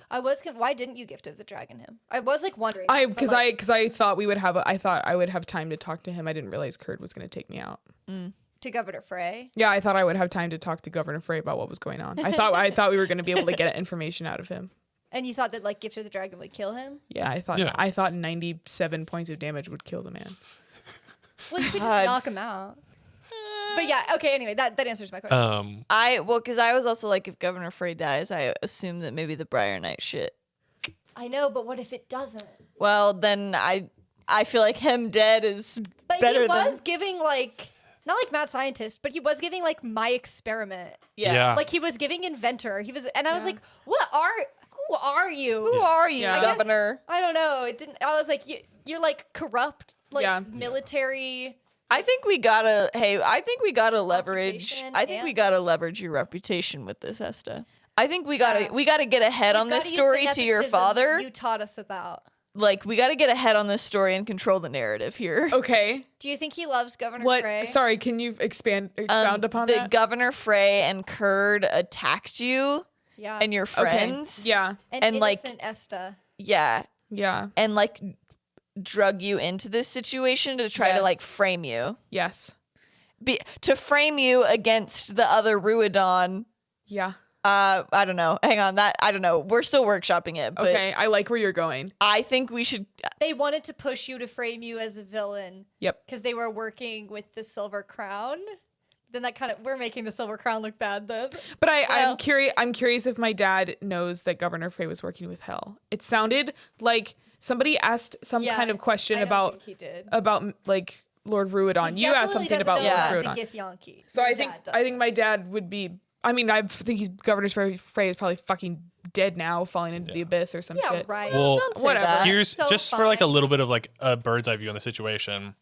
Why didn't you Gift of the Dragon him? I was like wondering. Because I thought I thought I would have time to talk to him. I didn't realize Kurt was going to take me out. to Governor Frey. Yeah, I thought I would have time to talk to Governor Frey about what was going on. I thought we were going to be able to get information out of him. And you thought that like Gift of the Dragon would kill him? Yeah, I thought 97 points of damage would kill the man. Well, you could God. just knock him out. But yeah, okay, anyway, that answers my question. Because I was also like, if Governor Frey dies, I assume that maybe the Briar Knight shit. I know, but what if it doesn't? Well, then I feel like him dead is But better he was than giving like, not like mad scientist, but he was giving like my experiment. Yeah. Like he was giving inventor. He was, and I was like, who are you? Who are you, Yeah. I guess- Governor? I don't know. It didn't. I was like, you're like corrupt, like Yeah. military. I think we gotta leverage. Occupation I think and- we gotta leverage your reputation with this, Esta. I think we gotta get ahead on We've this gotta use story the to your nepotism father. you taught us about. Like, we gotta get ahead on this story and control the narrative here. Okay. Do you think he loves Governor What? Frey? Sorry, can you expound upon the that? Governor Frey and Kurd attacked you Yeah. and your friends. Okay. Yeah. and like- innocent Esta. Yeah. Yeah. And like drug you into this situation to try to Yes. like frame you. Yes. To frame you against the other Ruidon. Yeah. I don't know. Hang on. I don't know. We're still workshopping it, but Okay. I like where you're going. I think we should. They wanted to push you to frame you as a villain Yep. because they were working with the Silver Crown. Then that kind of we're making the Silver Crown look bad then. But I'm Well- curious. I'm curious if my dad knows that Governor Frey was working with Hell. It sounded like somebody asked some Yeah, kind of question I don't about think he did. like Lord Ruidon. He You asked definitely something doesn't about know Lord about Ruidon. the Githyanki. So Your I think dad I think doesn't. my dad would be. I mean, I think he's Governor Frey is probably fucking dead now, falling into the abyss or some Yeah, shit. right. Well, Don't say whatever. that. here's So just for like a fine. little bit of like a bird's eye view on the situation.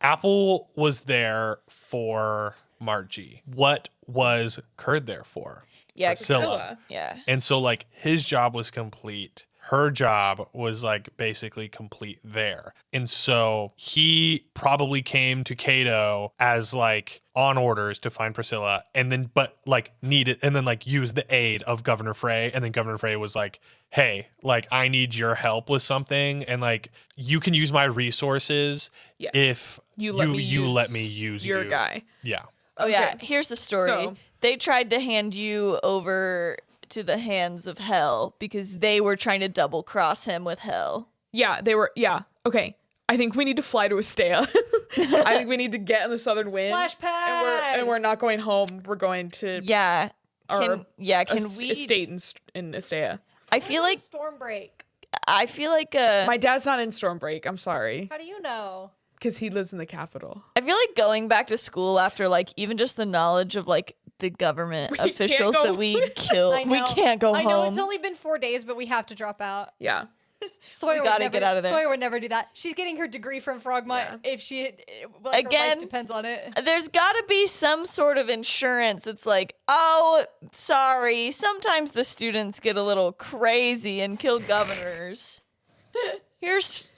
Apple was there for Margie. What was Kurd there for? Yeah, Priscilla. Yeah. And so like his job was complete. Her job was like basically complete there. And so he probably came to Cato as like on orders to find Priscilla and then but like needed and then like used the aid of Governor Frey. And then Governor Frey was like, hey, like I need your help with something. And like you can use my resources Yeah. if You you let let me me use your you. guy. Yeah. Oh yeah. Okay. Here's the story. So- They tried to hand you over to the hands of Hell because they were trying to double cross him with Hell. Yeah, they were. Yeah. Okay. I think we need to fly to Estea. I think we need to get in the southern wind. Splash pad. And we're not going home. We're going to Yeah. our Can we? estate in Estea. I feel like Stormbreak. My dad's not in Stormbreak. I'm sorry, How do you know? because he lives in the capital. I feel like going back to school after like even just the knowledge of like the government can't officials go- that we killed. I We know. can't go I home. know it's only been 4 days, but we have to drop out. Yeah. Sawyer would gotta never, get out of there. Sawyer would never do that. She's getting her degree from Frogmont if she like, her Again, life depends on it. There's got to be some sort of insurance that's like, oh, sorry, sometimes the students get a little crazy and kill governors. Here's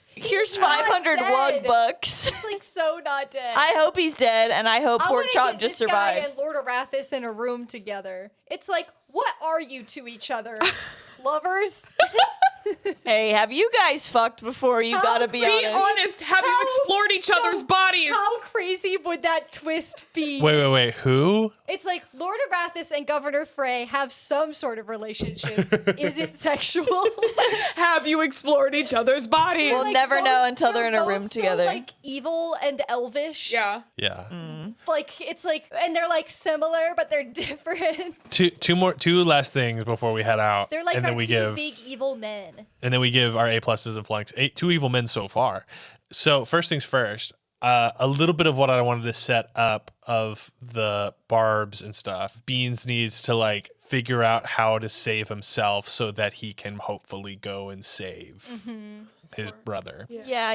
not 500 dead. wug bucks. It's like so not dead. I hope he's dead, and I hope I Pork wanna Chop get just this guy survives. and Lord Arathis in a room together. It's like, what are you to each other? Lovers? Hey, have you guys fucked before? You gotta be Be honest. Have you explored each other's bodies? How crazy would that twist be? Wait. Who? It's like Lord Arathis and Governor Frey have some sort of relationship. Is it sexual? Have you explored each other's bodies? We'll never know until they're in a room both together. So, like evil and elvish. Yeah. Yeah. Like it's like, and they're like similar, but they're different. Two last things before we head out. They're like and our then we two big evil men. And then we give our A pluses and flunks. Two evil men so far. So first things first, a little bit of what I wanted to set up of the barbs and stuff. Beans needs to like figure out how to save himself so that he can hopefully go and save his brother. Yeah.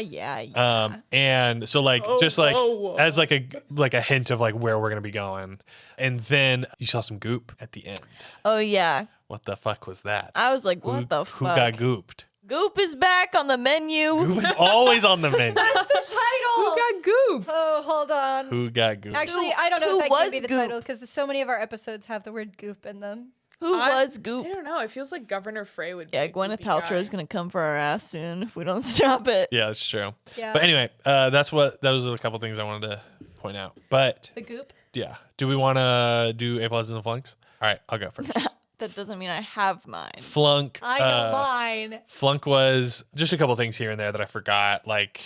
And so like just like as like a hint of like where we're gonna be going. And then you saw some goop at the end. Oh yeah. What the fuck was that? I was like, what the fuck? Who got gooped? Goop is back on the menu. Goop is always on the menu. That's the title. Who got goop? Oh, hold on. Who got gooped? Actually, I don't know Who if that can was be the Goop? title because so many of our episodes have the word goop in them. Who was I Goop? don't know. It feels like Governor Frey would. Yeah, be a Gwyneth goopy guy. Paltrow is gonna come for our ass soon if we don't stop it. Yeah, that's true. Yeah. But anyway, those are a couple things I wanted to point out. But The goop. yeah, do we want to do A pluses and flunks? All right, I'll go first. That doesn't mean I have mine. Flunk. I know mine. Flunk was just a couple things here and there that I forgot, like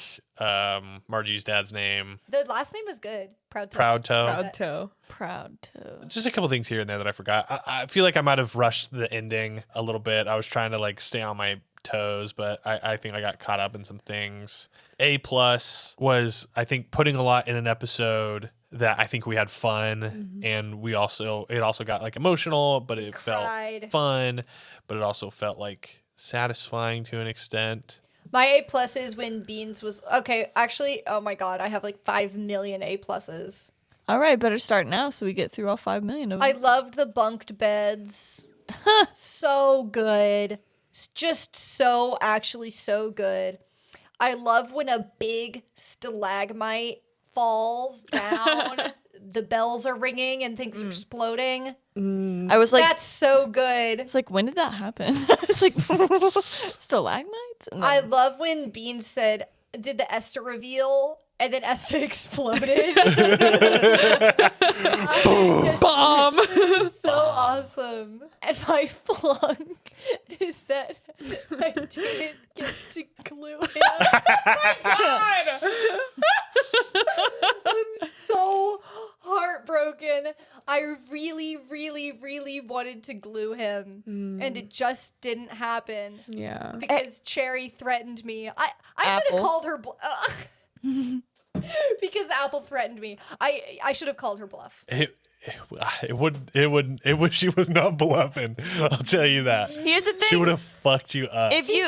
Margie's dad's name, The last name was good. Proud Toe. Proud Toe. Proud toe. Proud to. Just a couple things here and there that I forgot. I feel like I might have rushed the ending a little bit. I was trying to like stay on my toes, but I think I got caught up in some things. A plus was, I think, putting a lot in an episode that I think we had fun, and it also got like emotional, but it Cried. felt fun, but it also felt like satisfying to an extent. My A plus is when Beans was okay. Actually, oh my god, I have like 5 million A pluses. All right, better start now so we get through all 5 million of them. I loved the bunked beds. So good. Just so actually so good. I love when a big stalagmite falls down. The bells are ringing and things are exploding. I was like, That's so good. it's like, when did that happen? It's like stalagmites. And I then- love when Bean said, did the Esther reveal? And then Esther exploded. Bomb. So awesome. And my flunk is that I didn't get to glue him. God. I'm so heartbroken. I really, really, really wanted to glue him. And it just didn't happen. Yeah. Because Cherry threatened me. I should have Apple. called her because Apple threatened me. I should have called her bluff. She was not bluffing. I'll tell you that. Here's the thing. She would have fucked you up. if you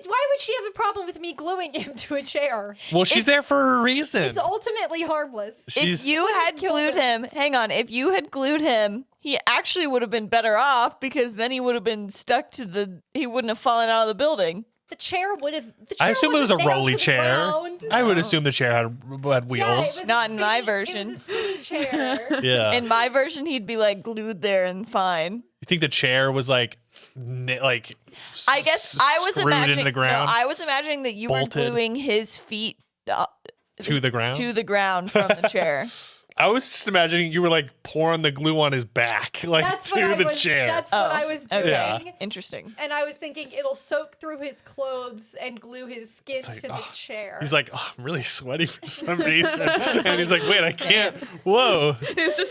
Why would she have a problem with me gluing him to a chair? Well, she's there for a reason. It's ultimately harmless. if you had killed glued him. him, hang on. If you had glued him, he actually would have been better off because then he would have been stuck to the. He wouldn't have fallen out of the building. The chair would have. I assume it was a nailed rolly to the chair. ground. I would assume the chair had Yeah, wheels. it was Not a in my spinny- version. It was a spinny chair. Yeah. In my version, he'd be like glued there and fine. You think the chair was like I guess I was screwed imagining. into the ground No, I was imagining that you Bolted. were gluing his feet to the ground? to the ground from the chair. I was just imagining you were like pouring the glue on his back, like That's to what I the was. chair. That's what I was doing. okay. Yeah. Interesting. And I was thinking it'll soak through his clothes and glue his skin like, to the oh, chair. He's like, oh, I'm really sweaty for some reason, and he's like, wait, I can't. Whoa.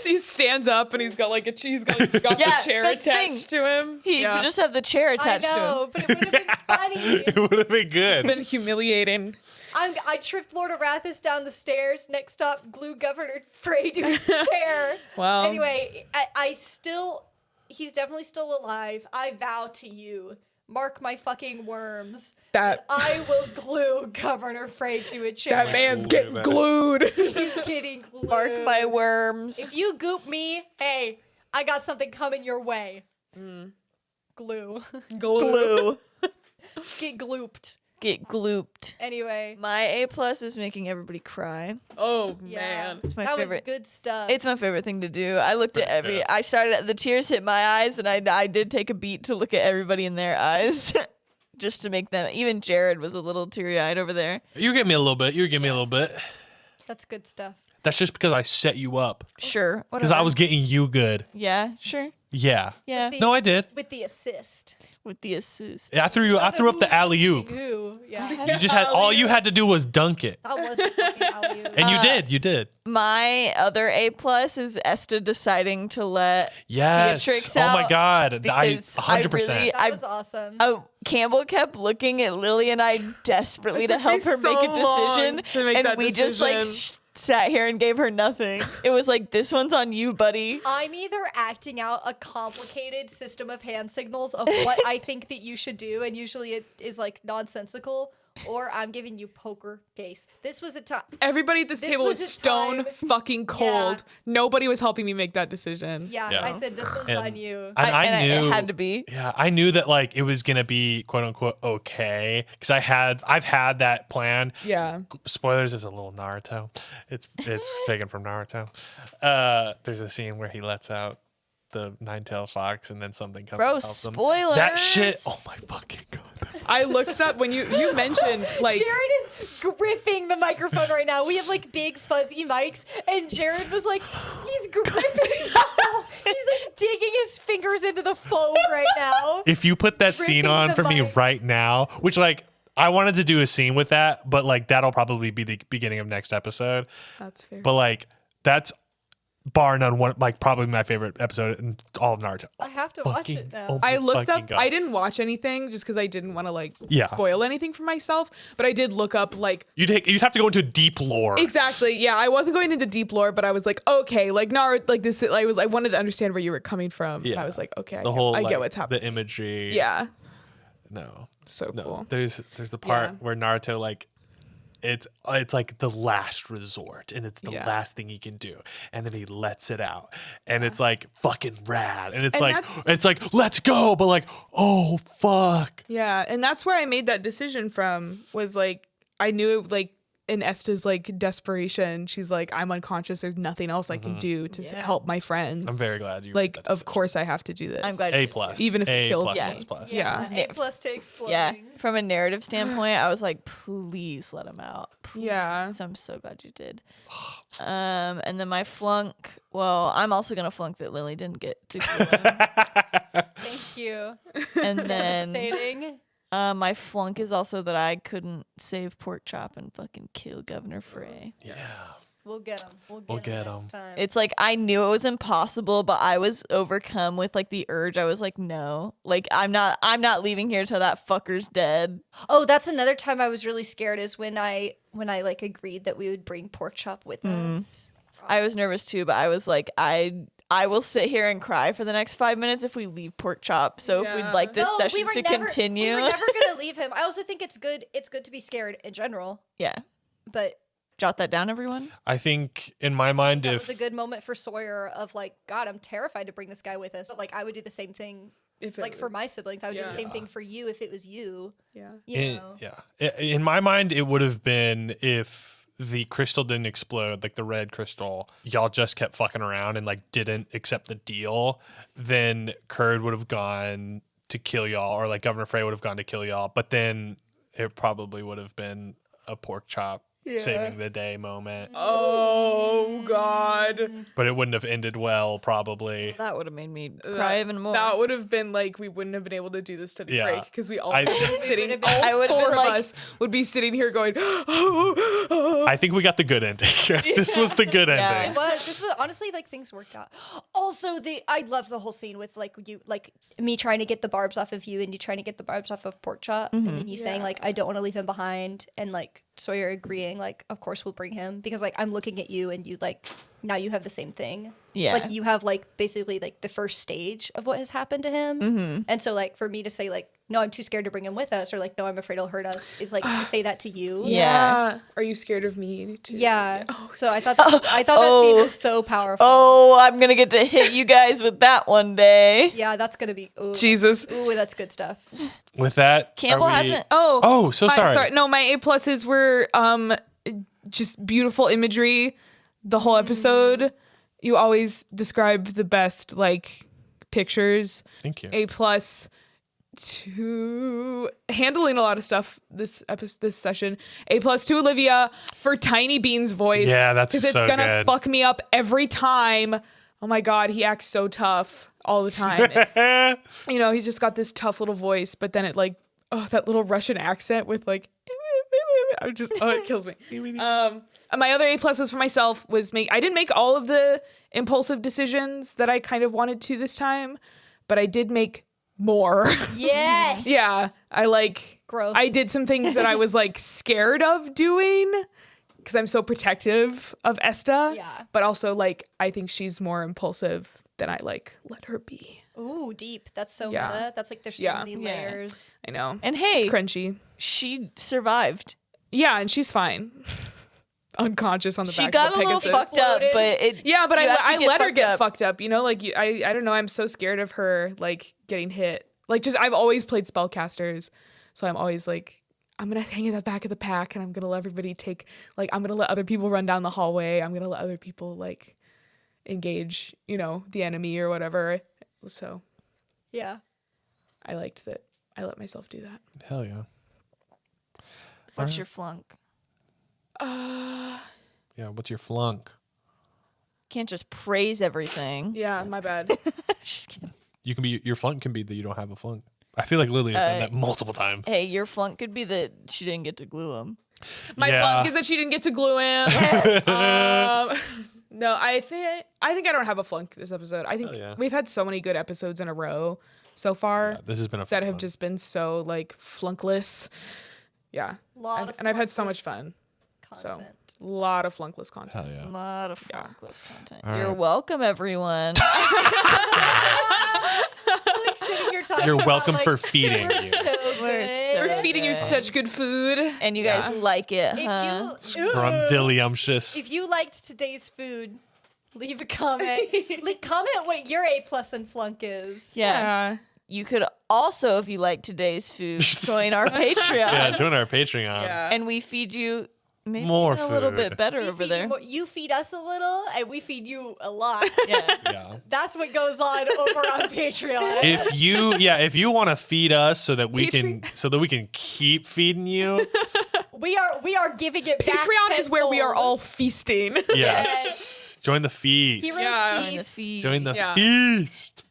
He stands up and he's got like got Yeah, the chair that's the thing. attached to him. He would just have the chair I attached to him. know, but it would have been funny. It would have been good. It's been humiliating. I tripped Lord Arathis down the stairs. Next stop, glue Governor Frey to his chair. Well. Anyway, he's definitely still alive. I vow to you, mark my fucking worms, That I will glue Governor Frey to a chair. that man's Look getting at that. glued. He's getting glued. Mark my worms. If you goop me, hey, I got something coming your way. Glue. glue. Get glooped. Get glooped. Anyway. My A plus is making everybody cry. Oh Yeah. man. It's my that favorite. was good stuff. It's my favorite thing to do. I looked at every. Yeah. I started. The tears hit my eyes, and I did take a beat to look at everybody in their eyes, just to make them. Even Jared was a little teary-eyed over there. You give me a little bit. You give me a little bit. That's good stuff. That's just because I set you up. Sure, Because whatever. I was getting you good. Yeah, sure. Yeah. Yeah, The- No, I did. With the assist. with the assist. I threw up the alley oop. Ooh, yeah. You just had all you had to do was dunk it, That was the fucking alley-oop. and you did. You did. My other A+ is Esta deciding to let Yes. Beatrix Oh my out God. I because I 100%. really- That was awesome. Oh, Campbell kept looking at Lily and I desperately to took help me her make a so long decision, to make and that we just like decision. sat here and gave her nothing. It was like, this one's on you, buddy. I'm either acting out a complicated system of hand signals of what I think that you should do, and usually it is like nonsensical, or I'm giving you poker face. This was a time. Everybody at this table was was a stone time- fucking cold. Nobody was helping me make that decision. Yeah, Yeah. I said this one's And- on you. And I knew it had to be. Yeah, I knew that like it was gonna be quote unquote okay because I've had that plan. Yeah. Spoilers is a little Naruto. It's taken from Naruto. There's a scene where he lets out the nine-tailed fox and then something comes. Bro, and helps him. spoilers. That shit. Oh my fucking God. I looked up when you mentioned like Jared is gripping the microphone right now. We have like big fuzzy mics, and Jared was like, he's gripping. He's like digging his fingers into the foam right now. If you put that scene Ripping on the for me mic. right now, which like I wanted to do a scene with that, but like that'll probably be the beginning of next episode. that's fair. But like that's bar none one like probably my favorite episode in all of Naruto. I have to watch it now. oh my I looked fucking up. God. I didn't watch anything just because I didn't want to like Yeah. spoil anything for myself. But I did look up like You'd have to go into deep lore. exactly. Yeah, I wasn't going into deep lore, but I was like, okay, like Naruto, like this. I wanted to understand where you were coming from. And I was like, okay, I get what's happening. The imagery. Yeah, No. so No. cool. There's the part Yeah. where Naruto like it's like the last resort and it's the Yeah. last thing he can do and then he lets it out and it's like fucking rad and it's And like that's- it's like let's go but like oh fuck. Yeah, and that's where I made that decision from. Was like I knew it like in Esta's like desperation, she's like, I'm unconscious. There's nothing else I can do to help my friends. I'm very glad you like, made that of decision. course I have to do this. I'm glad. A you did plus. too. Even if it A kills plus, me. plus, plus. Yeah. A plus to exploding. Yeah, from a narrative standpoint, I was like, please let him out. Please. Yeah. So I'm so glad you did. And then my flunk. Well, I'm also gonna flunk that Lily didn't get to kill him. Thank you. And then Devastating. my flunk is also that I couldn't save Pork Chop and fucking kill Governor Frey. Yeah. We'll get him. We'll We'll get get him 'em. next time. It's like I knew it was impossible, but I was overcome with like the urge. I was like, no, like I'm not leaving here till that fucker's dead. Oh, that's another time I was really scared is when I like agreed that we would bring Pork Chop with us. I was nervous too, but I was like, I will sit here and cry for the next 5 minutes if we leave Pork Chop. So if we'd Yeah. like this No, session to continue, We were never gonna leave him. I also think it's good. It's good to be scared in general, yeah, but jot that down, everyone. I think in my mind that if was a good moment for Sawyer of like, God, I'm terrified to bring this guy with us. But like, I would do the same thing. If it Like for was- my siblings, I would do the yeah. same thing for you if it was you. Yeah. You know. In my mind it would have been if the crystal didn't explode, like the red crystal, y'all just kept fucking around and like didn't accept the deal, then Kurd would have gone to kill y'all, or like Governor Frey would have gone to kill y'all, but then it probably would have been a Pork Chop saving the day moment. Oh God. But it wouldn't have ended well, probably. That would have made me cry even more. That would have been like we wouldn't have been able to do this to the Yeah. break because we all I- would be sitting. would've been- All I would've four been of like- us would be sitting here going. I think we got the good ending. This was the good Yeah. ending. It was. This was honestly like things worked out. Also, I loved the whole scene with like you, like me trying to get the barbs off of you and you trying to get the barbs off of Pork Chop, and then you saying like I don't want to leave him behind, and like Sawyer agreeing like of course we'll bring him because like I'm looking at you and you like now you have the same thing. Yeah. Like you have like basically like the first stage of what has happened to him, and so like for me to say like no I'm too scared to bring him with us or like no I'm afraid he'll hurt us is like to say that to you. Yeah. Are you scared of me too? Yeah. So I thought that scene was so powerful. Oh, I'm gonna get to hit you guys with that one day. Yeah, that's gonna be Jesus. Ooh, that's good stuff. With that, Campbell are we- hasn't. Oh, so sorry. No, my A pluses were just beautiful imagery. The whole episode, you always describe the best like pictures. Thank you. A plus, to handling a lot of stuff this session. A+ to Olivia for Tiny Bean's voice. Yeah, that's because it's so gonna good. fuck me up every time. Oh my god, he acts so tough all the time. You know, he's just got this tough little voice, but then it like, oh, that little Russian accent with like, I'm just, oh, it kills me. My other A+ was for myself. I didn't make all of the impulsive decisions that I kind of wanted to this time, but I did make more. Yes. Yeah, Growth. I did some things that I was like scared of doing because I'm so protective of Esta. Yeah. But also like I think she's more impulsive than I like let her be. Ooh, deep. That's so Yeah. meta. That's like there's so Yeah. many Yeah. layers. I know. And hey, It's crunchy. she survived. Yeah, and she's fine. Unconscious on the She back got of a a little Pegasus. fucked up, Floated. but it. Yeah, but you have to I let her fucked get up. fucked up. You know, like I don't know. I'm so scared of her like getting hit. Like just I've always played spellcasters, so I'm always like I'm gonna hang at the back of the pack, and I'm gonna let everybody take like I'm gonna let other people run down the hallway. I'm gonna let other people like engage, you know, the enemy or whatever. So Yeah. I liked that. I let myself do that. Hell yeah. What's your flunk? Yeah, what's your flunk? Can't just praise everything. Yeah, my bad. Just kidding. You can be your flunk can be that you don't have a flunk. I feel like Lily has done that multiple times. Hey, your flunk could be that she didn't get to glue him. My Yeah. flunk is that she didn't get to glue him. No, I think I don't have a flunk this episode. I think Hell yeah. we've had so many good episodes in a row so far Yeah, this has been a that fun have one. just been so like flunkless. Yeah, and I've had so much fun. So Content. a lot of flunkless content. Hell A yeah. lot of Yeah. flunkless content. All You're right. welcome, everyone. Like sitting here talking You're about, welcome like, for feeding we're you. so We're good. so We're feeding you good. such good food. And you guys like it, If huh? you Scrumdiddlyumptious. if you liked today's food, leave a comment. Comment what your A+ and flunk is. Yeah. You could also, if you like today's food, join our Patreon. Yeah, join our Patreon. Yeah. And we feed you maybe More a little food. bit better We over feed there. You, you feed us a little, and we feed you a lot. Yeah. Yeah. That's what goes on over on Patreon. If you want to feed us so that we can keep feeding you, We are giving it back. Patreon is where we are tenfold. all feasting. yes. Join the feast. Heroes Yeah. Join the feast. feed. Join the Yeah. feast.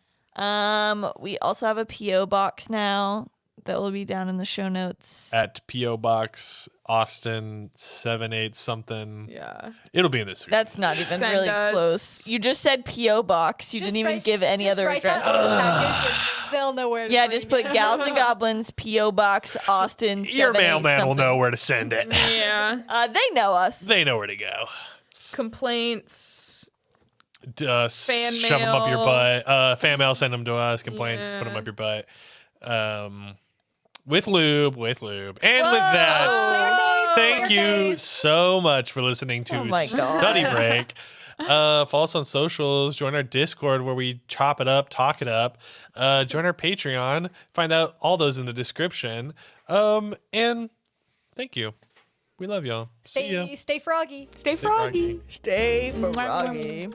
We also have a PO box now that will be down in the show notes. At P.O. Box Austin 78 something. Yeah. It'll be in this week. That's not even Send really us- close. You just said PO box. You Just didn't even write- give any just other write that address. on the package and they'll know where to Yeah, bring just put it. Gals and Goblins PO box Austin. Your 78 mailman will something. know where to send it. Yeah. They know us. They know where to go. Complaints. Fan Fan shove them up your mail. butt. Fan mail, send them to us. Complaints, put them Yeah. up your butt. With lube. And with that, thank you so much for listening to Oh my God. Study Break. Follow us on socials. Join our Discord where we chop it up, talk it up. Join our Patreon. Find out all those in the description. And thank you. We love y'all. See ya. Stay froggy. Stay froggy. froggy. Stay Mwah, mwah. froggy.